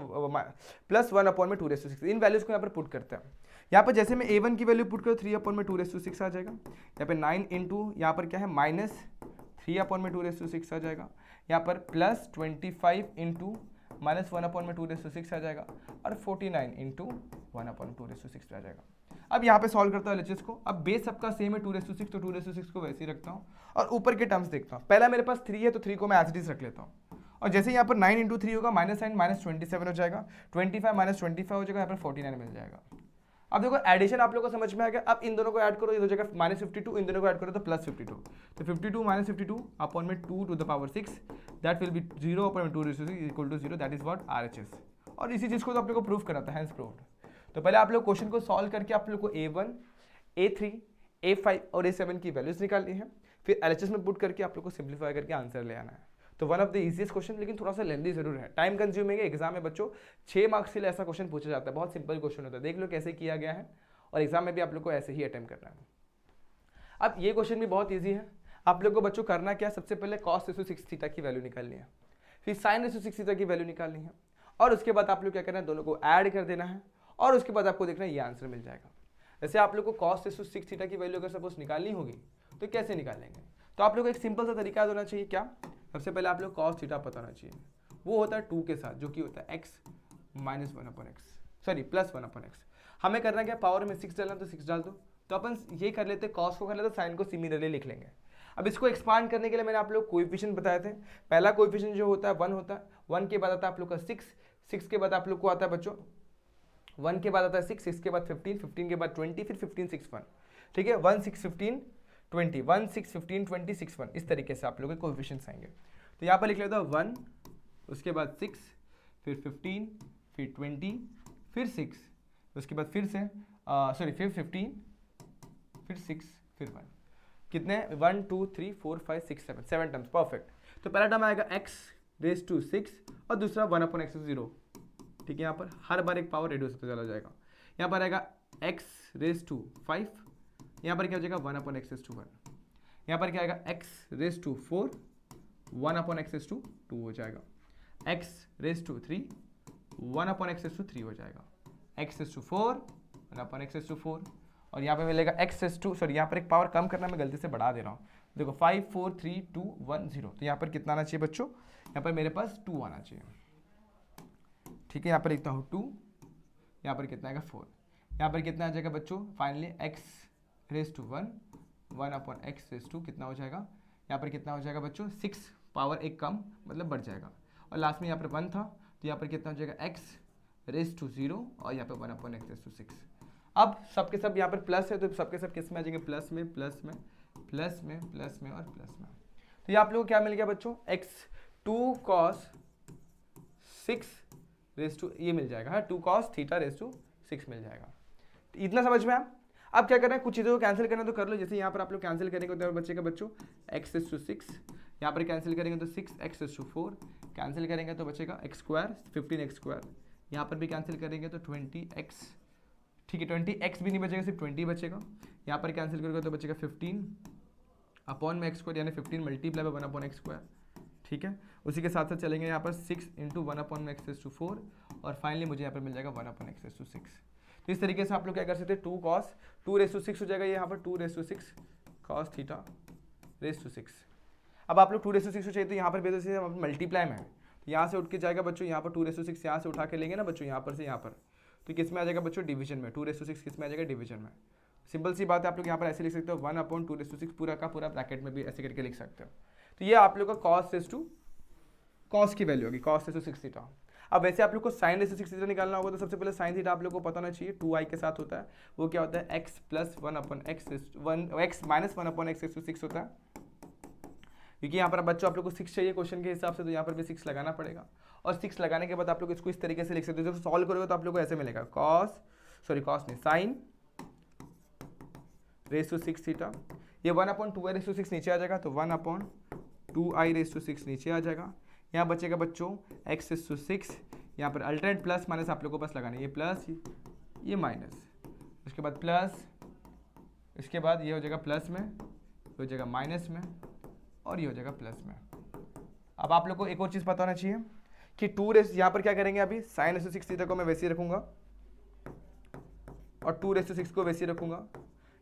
Speaker 1: +1/2⁶। इन वैल्यूज को यहाँ पर पुट करते हैं। यहाँ पर जैसे मैं a1 की वैल्यू पुट करूँ 3/2⁶ आ जाएगा, यहाँ पे 9 इंटू यहाँ पर क्या है -3/2⁶ आ जाएगा, यहाँ पर +25 इंटू -1/2⁶ आ जाएगा और 49 इंटू 1/2⁶ आ जाएगा। अब यहाँ पे सॉल्व करता हूँ LHS को, अब बेस सबका सेम है 2⁶, तो 2⁶ को वैसे ही रखता हूँ और ऊपर के टर्म्स देखता हूँ। पहला मेरे पास 3 है तो 3 को मैं एज इट इज रख लेता हूँ और जैसे यहाँ पर 9 इंटू 3 होगा माइनस साइन -27 हो जाएगा, 25 -25 हो जाएगा, यहाँ पर 49 मिल जाएगा। अब देखो एडिशन आप लोगों को समझ में आ गया, अब इन दोनों को ऐड करो, ये हो जाएगा -52, इन दोनों को ऐड करो तो +52, तो 52 -52 अपॉन में 2 to the power 6 that will be 0/2⁶ equal to 0, that is what RHS। और इसी चीज को तो आप लोग को प्रूफ कराता है, हैंस प्रूव्ड। तो पहले आप लोग क्वेश्चन को सॉल्व करके आप लोग को a1 a3 a5 और a7 की वैल्यूज निकालनी है, फिर LHS में पुट करके आप लोग को सिंप्लीफाई करके आंसर ले आना है। तो one of the easiest question, लेकिन थोड़ा सा लेंदी जरूर है, टाइम कंज्यूमिंग है। एग्जाम में बच्चों 6 मार्क्स के लिए ऐसा क्वेश्चन पूछा जाता है, बहुत सिंपल क्वेश्चन होता है, देख लो कैसे किया गया है और एग्जाम में भी आप लोग को ऐसे ही अटेम्प्ट करना है। अब ये क्वेश्चन भी बहुत ईजी है, आप लोग को बच्चों करना क्या, सबसे पहले cos रेशो 6 थीटा की वैल्यू निकालनी है, फिर sin रेशो 6 थीटा की वैल्यू निकालनी है, और उसके बाद आप लोग क्या करना है, दोनों को ऐड कर देना है, और उसके बाद आपको देखना है ये आंसर मिल जाएगा। जैसे आप लोग को cos रेशो 6 थीटा की वैल्यू अगर सपोज निकालनी होगी तो कैसे निकालेंगे, तो आप लोग को एक सिंपल सा तरीका होना चाहिए। क्या, सबसे पहले आप लोग cos थीटा पता होना चाहिए, वो होता है 2 के साथ, जो कि होता है x minus 1/x, sorry plus 1/x। हमें करना क्या, पावर में 6 डालना तो 6 डाल दो, तो अपन ये कर लेते, cos को कर लेते, साइन को सिमिलरली लिख लेंगे। अब इसको एक्सपांड करने के लिए मैंने आप लोग कोएफिशिएंट बताए थे। पहला कोएफिशिएंट जो होता है 1 होता है, 1 के बाद आता है आप लोग का 6, 6 के बाद आप लोग को आता है बच्चों 1 के बाद आता है 6, 6 के बाद 15, 15 के बाद 20, फिर 15, 6, 1, ठीक है, 1, 6, 15, 20, 1, 6, 15, 20, 6, 1, इस तरीके से आप लोग के कोएफिशिएंट्स आएंगे। तो यहाँ पर लिख लेता हूँ 1, उसके बाद 6, फिर 15, फिर 20, फिर 6, उसके बाद फिर से सॉरी फिर 15, फिर 6, फिर 1, कितने 1 2 3 4 5 6 7 7 टर्म्स, परफेक्ट। तो पहला टर्म आएगा x रेज टू 6 और दूसरा 1/x 0, ठीक है, यहाँ पर हर बार एक पावर रेड्यूस होता चला जाएगा। यहाँ पर आएगा x रेज टू 5, यहाँ पर क्या हो जाएगा 1/x 1, यहाँ पर क्या आएगा x रेज टू 4, 1/x 2 हो जाएगा, x रेज टू 3, 1/x 3 हो जाएगा, x रेज टू 4, 1/x 4, और यहाँ पे मिलेगा x रेज टू, सॉरी यहाँ पर एक पावर कम करना मैं गलती से बढ़ा दे रहा हूँ, देखो 5 4 3 2 1 0, तो यहाँ पर कितना आना चाहिए बच्चों, यहाँ पर मेरे पास 2 आना चाहिए, ठीक है, यहाँ पर लिखता हूँ 2, यहाँ पर कितना आएगा 4, यहाँ पर कितना आ जाएगा बच्चों, finally x raise to 1, 1/x raise to कितना हो जाएगा, यहाँ पर कितना हो जाएगा बच्चों 6, पावर एक कम मतलब बढ़ जाएगा, और लास्ट में यहाँ पर 1 था, तो यहाँ पर कितना हो जाएगा x रेज टू 0, और यहाँ पर 1/x रेज टू 6। अब सबके सब यहाँ पर प्लस है, तो सबके सब किस में आ जाएंगे, प्लस में, प्लस में, प्लस में, प्लस में और प्लस में। तो ये आप लोगों को क्या मिल गया बच्चों, x 2 cos 6 रेज टू, ये मिल जाएगा, हाँ 2 cos थीटा रेज टू 6 मिल जाएगा। तो इतना समझ में आप, अब क्या करना है, कुछ चीज़ों को कैंसिल करना तो कर लो, जैसे यहाँ पर आप लोग कैंसिल करेंगे तो बच्चे का बच्चों x रेज टू 6, यहाँ पर कैंसिल करेंगे तो 6x रेज टू 4, कैंसिल करेंगे तो बचेगा x², 15x², यहाँ पर भी कैंसिल करेंगे तो 20x, ठीक है, 20x भी नहीं बचेगा, सिर्फ 20 बचेगा, यहाँ पर कैंसिल करोगे तो बचेगा 15 अपॉन में x², यानी 15 मल्टीप्लाई बाय 1/x², ठीक है। उसी के साथ साथ चलेंगे यहाँ पर 6 इंटू 1/x रेज टू 4, और फाइनली मुझे यहाँ पर मिल जाएगा 1/x रेज टू 6। तो इस तरीके से आप लोग क्या कर सकते हैं, 2 cos 2 रेज टू 6 हो जाएगा, यहाँ पर 2 raise to 6 cos theta raise to 6। अब आप लोग 2 रेज टू 6 चाहिए तो यहाँ पर बेसिस मल्टीप्लाई में है, तो यहाँ से उठ के जाएगा बच्चों, यहाँ पर 2 रेज टू 6 यहाँ से उठा के लेंगे ना बच्चों, यहाँ पर से यहाँ पर, तो किस में आ जाएगा बच्चों, डिवीजन में, 2 रेज टू 6 किस में आ जाएगा, डिवीजन में। सिंपल सी बात है, आप लोग यहाँ पर ऐसे लिख सकते हो 1/2 रेज टू 6 पूरा का पूरा ब्रैकेट में भी ऐसे करके लिख सकते हो। तो ये आप लोग का cos रेज टू, cos की वैल्यू होगी cos रेज टू 6 थीटा। अब वैसे आप लोग को sin रेज टू 6 थीटा निकालना होगा, तो सबसे पहले sin थीटा आप लोग को पता होना चाहिए, 2i के साथ होता है, वो क्या होता है x plus 1/x minus 1/x raise to 6 होता है, क्योंकि यहाँ पर बच्चों आप लोग को 6 चाहिए क्वेश्चन के हिसाब से, तो यहाँ पर भी 6 लगाना पड़ेगा, और 6 लगाने के बाद आप लोग इसको इस तरीके से लिख सकते हो, जब सॉल्व करोगे तो आप लोग को ऐसे मिलेगा cos नहीं sin रेज टू 6 थीटा, ये 1/2i रेज टू 6 नीचे आ जाएगा, तो 1/2i रेज टू 6 नीचे आ जाएगा, यहाँ बचेगा बच्चों x रेज टू 6, यहाँ पर अल्टरनेट प्लस माइनस आप लोग को बस लगाना है, ये प्लस ये माइनस, उसके बाद प्लस, इसके बाद ये हो जाएगा प्लस में, ये हो जाएगा माइनस में, और ये हो जाएगा प्लस में। अब आप लोग को एक और चीज़ पता होना चाहिए कि 2 रेज, यहाँ पर क्या करेंगे, अभी sin रेज टू 6 थीटा को मैं वैसे ही रखूंगा, और 2 रेज टू 6 को वैसे ही रखूंगा।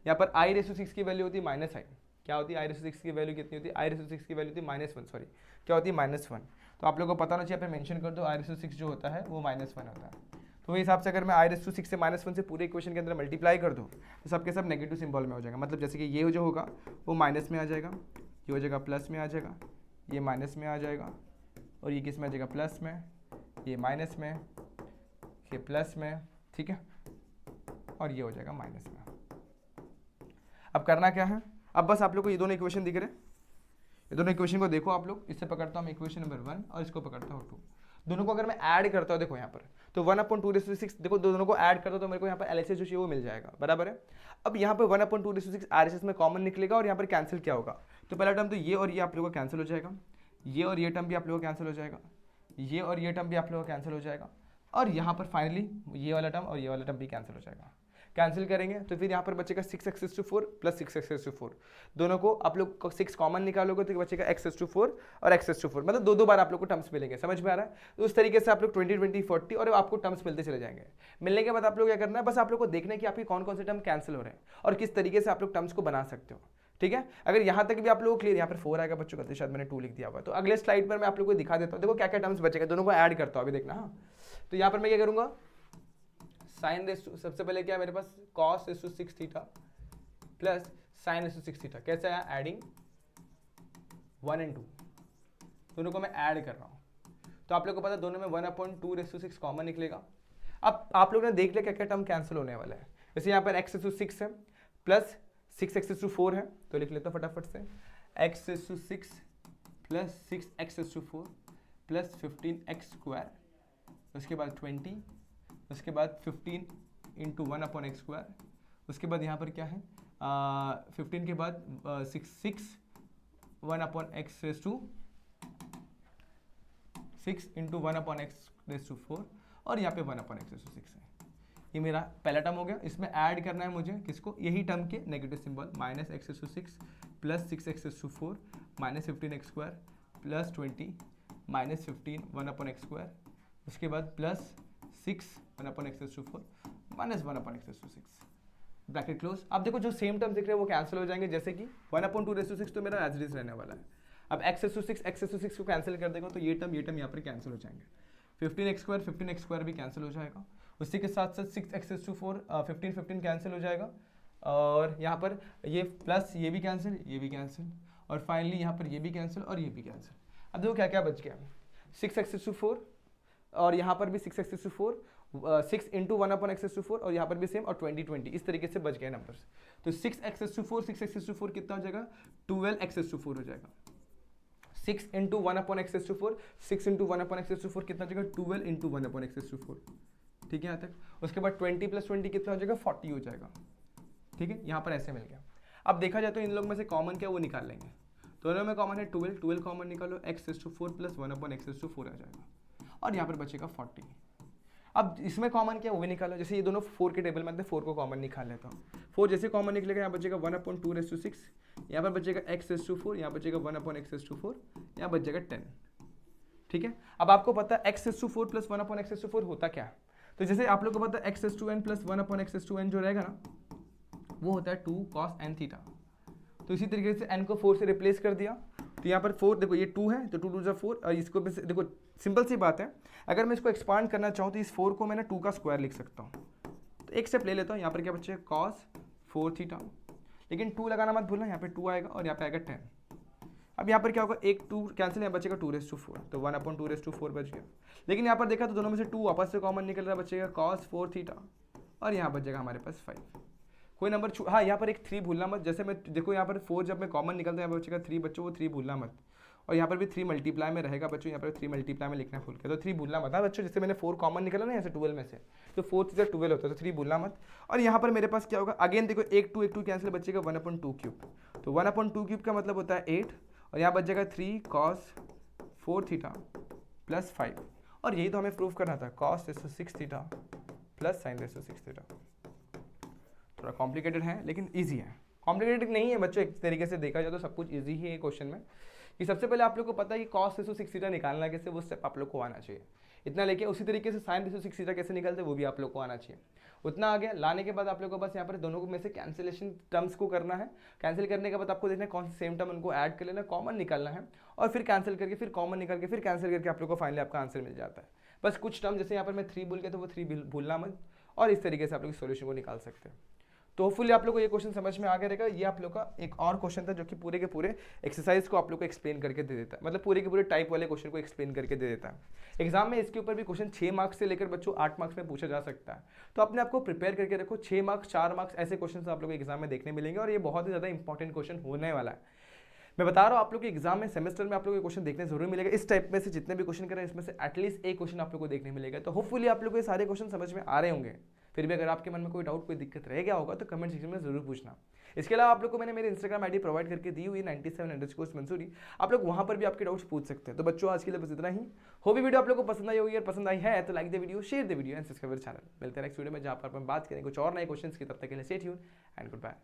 Speaker 1: यहाँ पर i रेज टू 6 की वैल्यू होती है -i, क्या होती है i रेज टू 6 की वैल्यू कितनी होती है, i रेज टू 6 की वैल्यू होती है -1, सॉरी क्या होती है -1, तो आप लोगों को पता होना चाहिए, यहाँ पे मेंशन कर दो i रेज टू 6 जो होता है वो -1 होता है। तो वही हिसाब से अगर मैं i रेज टू 6 से -1 से पूरे इक्वेशन के अंदर मल्टीप्लाई कर दूँ तो सबके सब नेगेटिव सिंबल में हो जाएगा, मतलब जैसे कि ये जो होगा वो माइनस में आ जाएगा, ये हो जाएगा प्लस में आ जाएगा, ये माइनस में आ जाएगा, और ये किस में आ जाएगा, प्लस में, ये माइनस में, ये प्लस में, ठीक है, और ये हो जाएगा माइनस में। अब करना क्या है, अब बस आप लोग को ये दोनों इक्वेशन दिख रहे हैं, ये दोनों इक्वेशन को देखो आप लोग, इससे पकड़ता हूँ इक्वेशन नंबर 1 और इसको पकड़ता हूँ 2, दोनों को अगर मैं ऐड करता हूँ देखो यहाँ पर, तो 1/2 रेज टू 6, देखो दोनों को ऐड करता हूँ तो मेरे को यहाँ पर LHS जो चाहिए वो मिल जाएगा, बराबर है। अब यहाँ पर 1/2 रेज टू 6 RHS में कॉमन निकलेगा, और यहाँ पर कैंसिल क्या होगा, तो पहला टर्म तो ये और ये आप लोगों का कैंसिल हो जाएगा, ये और ये टर्म भी आप लोगों का कैंसिल हो जाएगा, ये और ये टर्म भी आप लोगों का कैंसिल हो जाएगा, और यहाँ पर फाइनली ये वाला टर्म और ये वाला टर्म भी कैंसिल हो जाएगा। कैंसिल करेंगे तो फिर यहाँ पर बचेगा 6x⁴ प्लस 6x⁴, दोनों को आप लोग 6 कॉमन निकालोगे तो बचेगा x⁴ और x⁴, मतलब दो बार आप लोग को टर्म्स मिलेंगे, समझ में आ रहा है। तो उस तरीके से आप लोग 20 20 40 और आपको टर्म्स मिलते चले जाएंगे। मिलने के बाद आप लोग क्या करना है, बस आप लोग को देखना है कि आपके कौन कौन से टर्म कैंसिल हो रहे हैं और किस तरीके से आप लोग टर्म्स को बना सकते हो, ठीक है। अगर यहाँ तक भी आप लोगों को क्लियर, यहाँ पर 4 आएगा बच्चों का, शायद मैंने 2 लिख दिया हुआ, तो अगले स्लाइड पर मैं आप लोगों को दिखा देता हूँ। देखो क्या क्या टर्म्स बचेगा, दोनों को ऐड करता हूँ अभी, देखना। हाँ, तो यहाँ पर मैं क्या करूँगा, साइन सबसे पहले क्या है मेरे पास, cos⁶ theta plus sin⁶ theta, कैसे आया, एडिंग 1 and 2, दोनों को मैं ऐड कर रहा हूँ। तो आप लोग को पता है दोनों में 1/2⁶ कॉमन निकलेगा। अब आप लोगों ने देख लिया क्या क्या टर्म कैंसिल होने वाला है। जैसे यहाँ पर x⁶ है प्लस 6x⁴ है, तो लिख लेता हूँ फटाफट से, x⁶ plus 6x⁴ plus 15x², उसके बाद 20, उसके बाद 15 इंटू 1/x², उसके बाद यहाँ पर क्या है 15 के बाद 6 1/x⁴, 6 इंटू 1/x⁴, और यहाँ पे 1/x⁴ है। ये मेरा पहला टर्म हो गया। इसमें ऐड करना है मुझे किसको, यही टर्म के negative symbol, -x⁶ plus 6x⁴ minus 15x² plus 20 minus 15 1/x², उसके बाद plus 6 1/x⁴ minus 1/x⁴, bracket close. अब देखो जो सेम टर्म दिख रहे हैं वो कैंसिल हो जाएंगे, जैसे कि 1/2⁶ तो मेरा एज इट इज रहने वाला है। अब x⁶ को कैंसिल कर देगा तो ये टर्म यहाँ पर कैंसिल हो जाएंगे, 15x² भी कैंसिल हो जाएगा, उसी के साथ साथ 6x⁴ 15 कैंसिल हो जाएगा, और यहाँ पर ये प्लस ये भी कैंसिल, और फाइनली यहाँ पर ये भी कैंसिल और ये भी कैंसिल। अब देखो क्या क्या बच गया, 6x⁴, और यहाँ पर भी 6x⁴, 6 इंटू 1/x⁴, और यहाँ पर भी सेम, और 20 इस तरीके से बच गए नंबर्स। तो 6x⁴ कितना हो जाएगा, 12x⁴ हो जाएगा। 6 इंटू 1/x⁴, 6 इंटू 1/x⁴ कितना हो जाएगा, 12 इंटू 1/x⁴, ठीक है यहाँ तक। उसके बाद 20 प्लस 20 कितना हो जाएगा, 40 हो जाएगा, ठीक है। यहाँ पर ऐसे मिल गया। अब देखा जाए तो इन लोग में से कॉमन क्या वो निकाल लेंगे, दोनों में कॉमन है 12 कॉमन निकालो, x⁴ प्लस 1/x⁴ आ जाएगा, और यहाँ पर बचेगा 40। अब इसमें कॉमन क्या वो भी निकालो, जैसे ये दोनों 4 के टेबल में आते हैं, 4 को कॉमन निकाल लेता हूँ। 4 जैसे कॉमन निकलेगा, यहाँ बचेगा 1/2⁶, यहाँ पर बचेगा x⁴, यहाँ बचेगा 1/x⁴, यहाँ बच जाएगा 10, ठीक है। अब आपको पता है x⁴ प्लस 1/x⁴ होता क्या है, तो जैसे आप लोग को पता है x⁴n प्लस 1/x⁴n जो रहेगा ना, वो होता है 2 cos n थीटा। तो इसी तरीके से n को 4 से रिप्लेस कर दिया, तो यहाँ पर 4 देखो ये 2 है, तो 2 2 4, और इसको भी देखो सिंपल सी बात है, अगर मैं इसको एक्सपांड करना चाहूँ तो इस 4 को मैं ना 2 का स्क्वायर लिख सकता हूँ। तो एक स्टेप ले लेता हूँ, यहाँ पर क्या बचे cos 4 थीटा, लेकिन 2 लगाना मत भूलना, यहाँ पे 2 आएगा और यहाँ पे आएगा 10। अब यहाँ पर क्या होगा, एक 2 कैंसिल, यहाँ बचेगा 2⁴, तो 1/2⁴ बच गया। लेकिन यहाँ पर देखा तो दोनों में से 2 वापस से कॉमन निकल रहा, बचेगा cos 4 थीटा, और यहाँ बच जाएगा हमारे पास 5। कोई नंबर हाँ, यहाँ पर एक 3 भूलना मत, जैसे मैं देखो यहाँ पर 4 जब मैं कॉमन निकलता है यहाँ पर बचेगा 3 बच्चों, वो 3 भूलना मत, और यहाँ पर भी 3 मल्टीप्लाई में रहेगा बच्चों, यहाँ पर 3 मल्टीप्लाई में लिखना भूल के, तो 3 भूलना मत। हाँ बच्चों, जैसे मैंने 4 कॉमन निकला ना यहाँ से 12 में से, तो 4 से 12 होता है, तो 3 भूलना मत। और यहाँ पर मेरे पास क्या होगा, अगेन देखो एक 2 कैंसिल, बचेगा 1/2³ तो 1/2³ का मतलब होता है 8, और यहाँ बच जाएगा 3 cos 4 थीटा प्लस 5, और यही तो हमें प्रूव करना था, cos 6 theta plus sin 6 theta. थोड़ा कॉम्प्लिकेटेड है लेकिन ईजी है, कॉम्प्लिकेटेड नहीं है बच्चों। एक तरीके से देखा जाए तो सब कुछ ईजी ही है क्वेश्चन में, कि सबसे पहले आप लोग को पता है कि cos 6 थीटा निकालना कैसे, वो स्टेप आप लोग को आना चाहिए इतना लेके, उसी तरीके से sin 6 थीटा कैसे निकलते वो भी आप लोग को आना चाहिए। उतना आ गया, लाने के बाद आप लोग को बस यहाँ पर दोनों में से कैंसिलेशन टर्म्स को करना है। कैंसिल करने के बाद आपको देखना है कौन सी सेम टर्म उनको ऐड कर लेना, कॉमन निकालना है, और फिर कैंसिल करके फिर कॉमन निकाल के फिर कैंसिल करके आप लोग को फाइनली आपका आंसर मिल जाता है। बस कुछ टर्म जैसे यहाँ पर मैं 3 भूल गया तो वो 3 भूलना मत, और इस तरीके से आप लोग सोल्यूशन को निकाल सकते हैं। तो होपफुली आप लोग को ये क्वेश्चन समझ में आ गया रहेगा। ये आप लोग का एक और क्वेश्चन था जो कि पूरे के पूरे एक्सरसाइज को आप लोग को एक्सप्लेन करके दे देता है, मतलब पूरे के पूरे टाइप वाले क्वेश्चन को एक्सप्लेन करके दे देता है। एग्जाम में इसके ऊपर भी क्वेश्चन 6 मार्क्स से लेकर बच्चों 8 मार्क्स में पूछा जा सकता है, तो अपने आपको प्रिपेयर करके रखो। 6 मार्क्स 4 मार्क्स ऐसे क्वेश्चन आप लोग एग्जाम में देखने मिलेंगे, और ये बहुत ही ज़्यादा इंपॉर्टेंट क्वेश्चन होने वाला है। मैं बता रहा हूँ आप लोग के एग्जाम में सेमेस्टर में आप लोग को क्वेश्चन देखने जरूर मिलेगा। इस टाइप में से जितने भी क्वेश्चन करें इसमें से एटलीस्ट एक क्वेश्चन आप लोग को देखने मिलेगा। तो होपफुली आप लोग को ये सारे क्वेश्चन समझ में आ रहे होंगे। फिर भी अगर आपके मन में कोई डाउट, कोई दिक्कत रह गया होगा तो कमेंट सेक्शन में जरूर पूछना। इसके अलावा आप लोग को मैंने मेरे इंस्टाग्राम आईडी प्रोवाइड करके दी हुई 97_मंसूरी, आप लोग वहां पर भी आपके डाउट्स पूछ सकते हैं। तो बच्चों आज के लिए बस इतना ही। हो भी वीडियो आप लोग को पसंद आई होगी, अगर पसंद आई है तो like the video, share the video and subscribe channel. मिलते हैं नेक्स्ट वीडियो में जहां पर हम बात करेंगे कुछ और नए क्वेश्चंस की। तब तक के लिए stay tuned and good bye.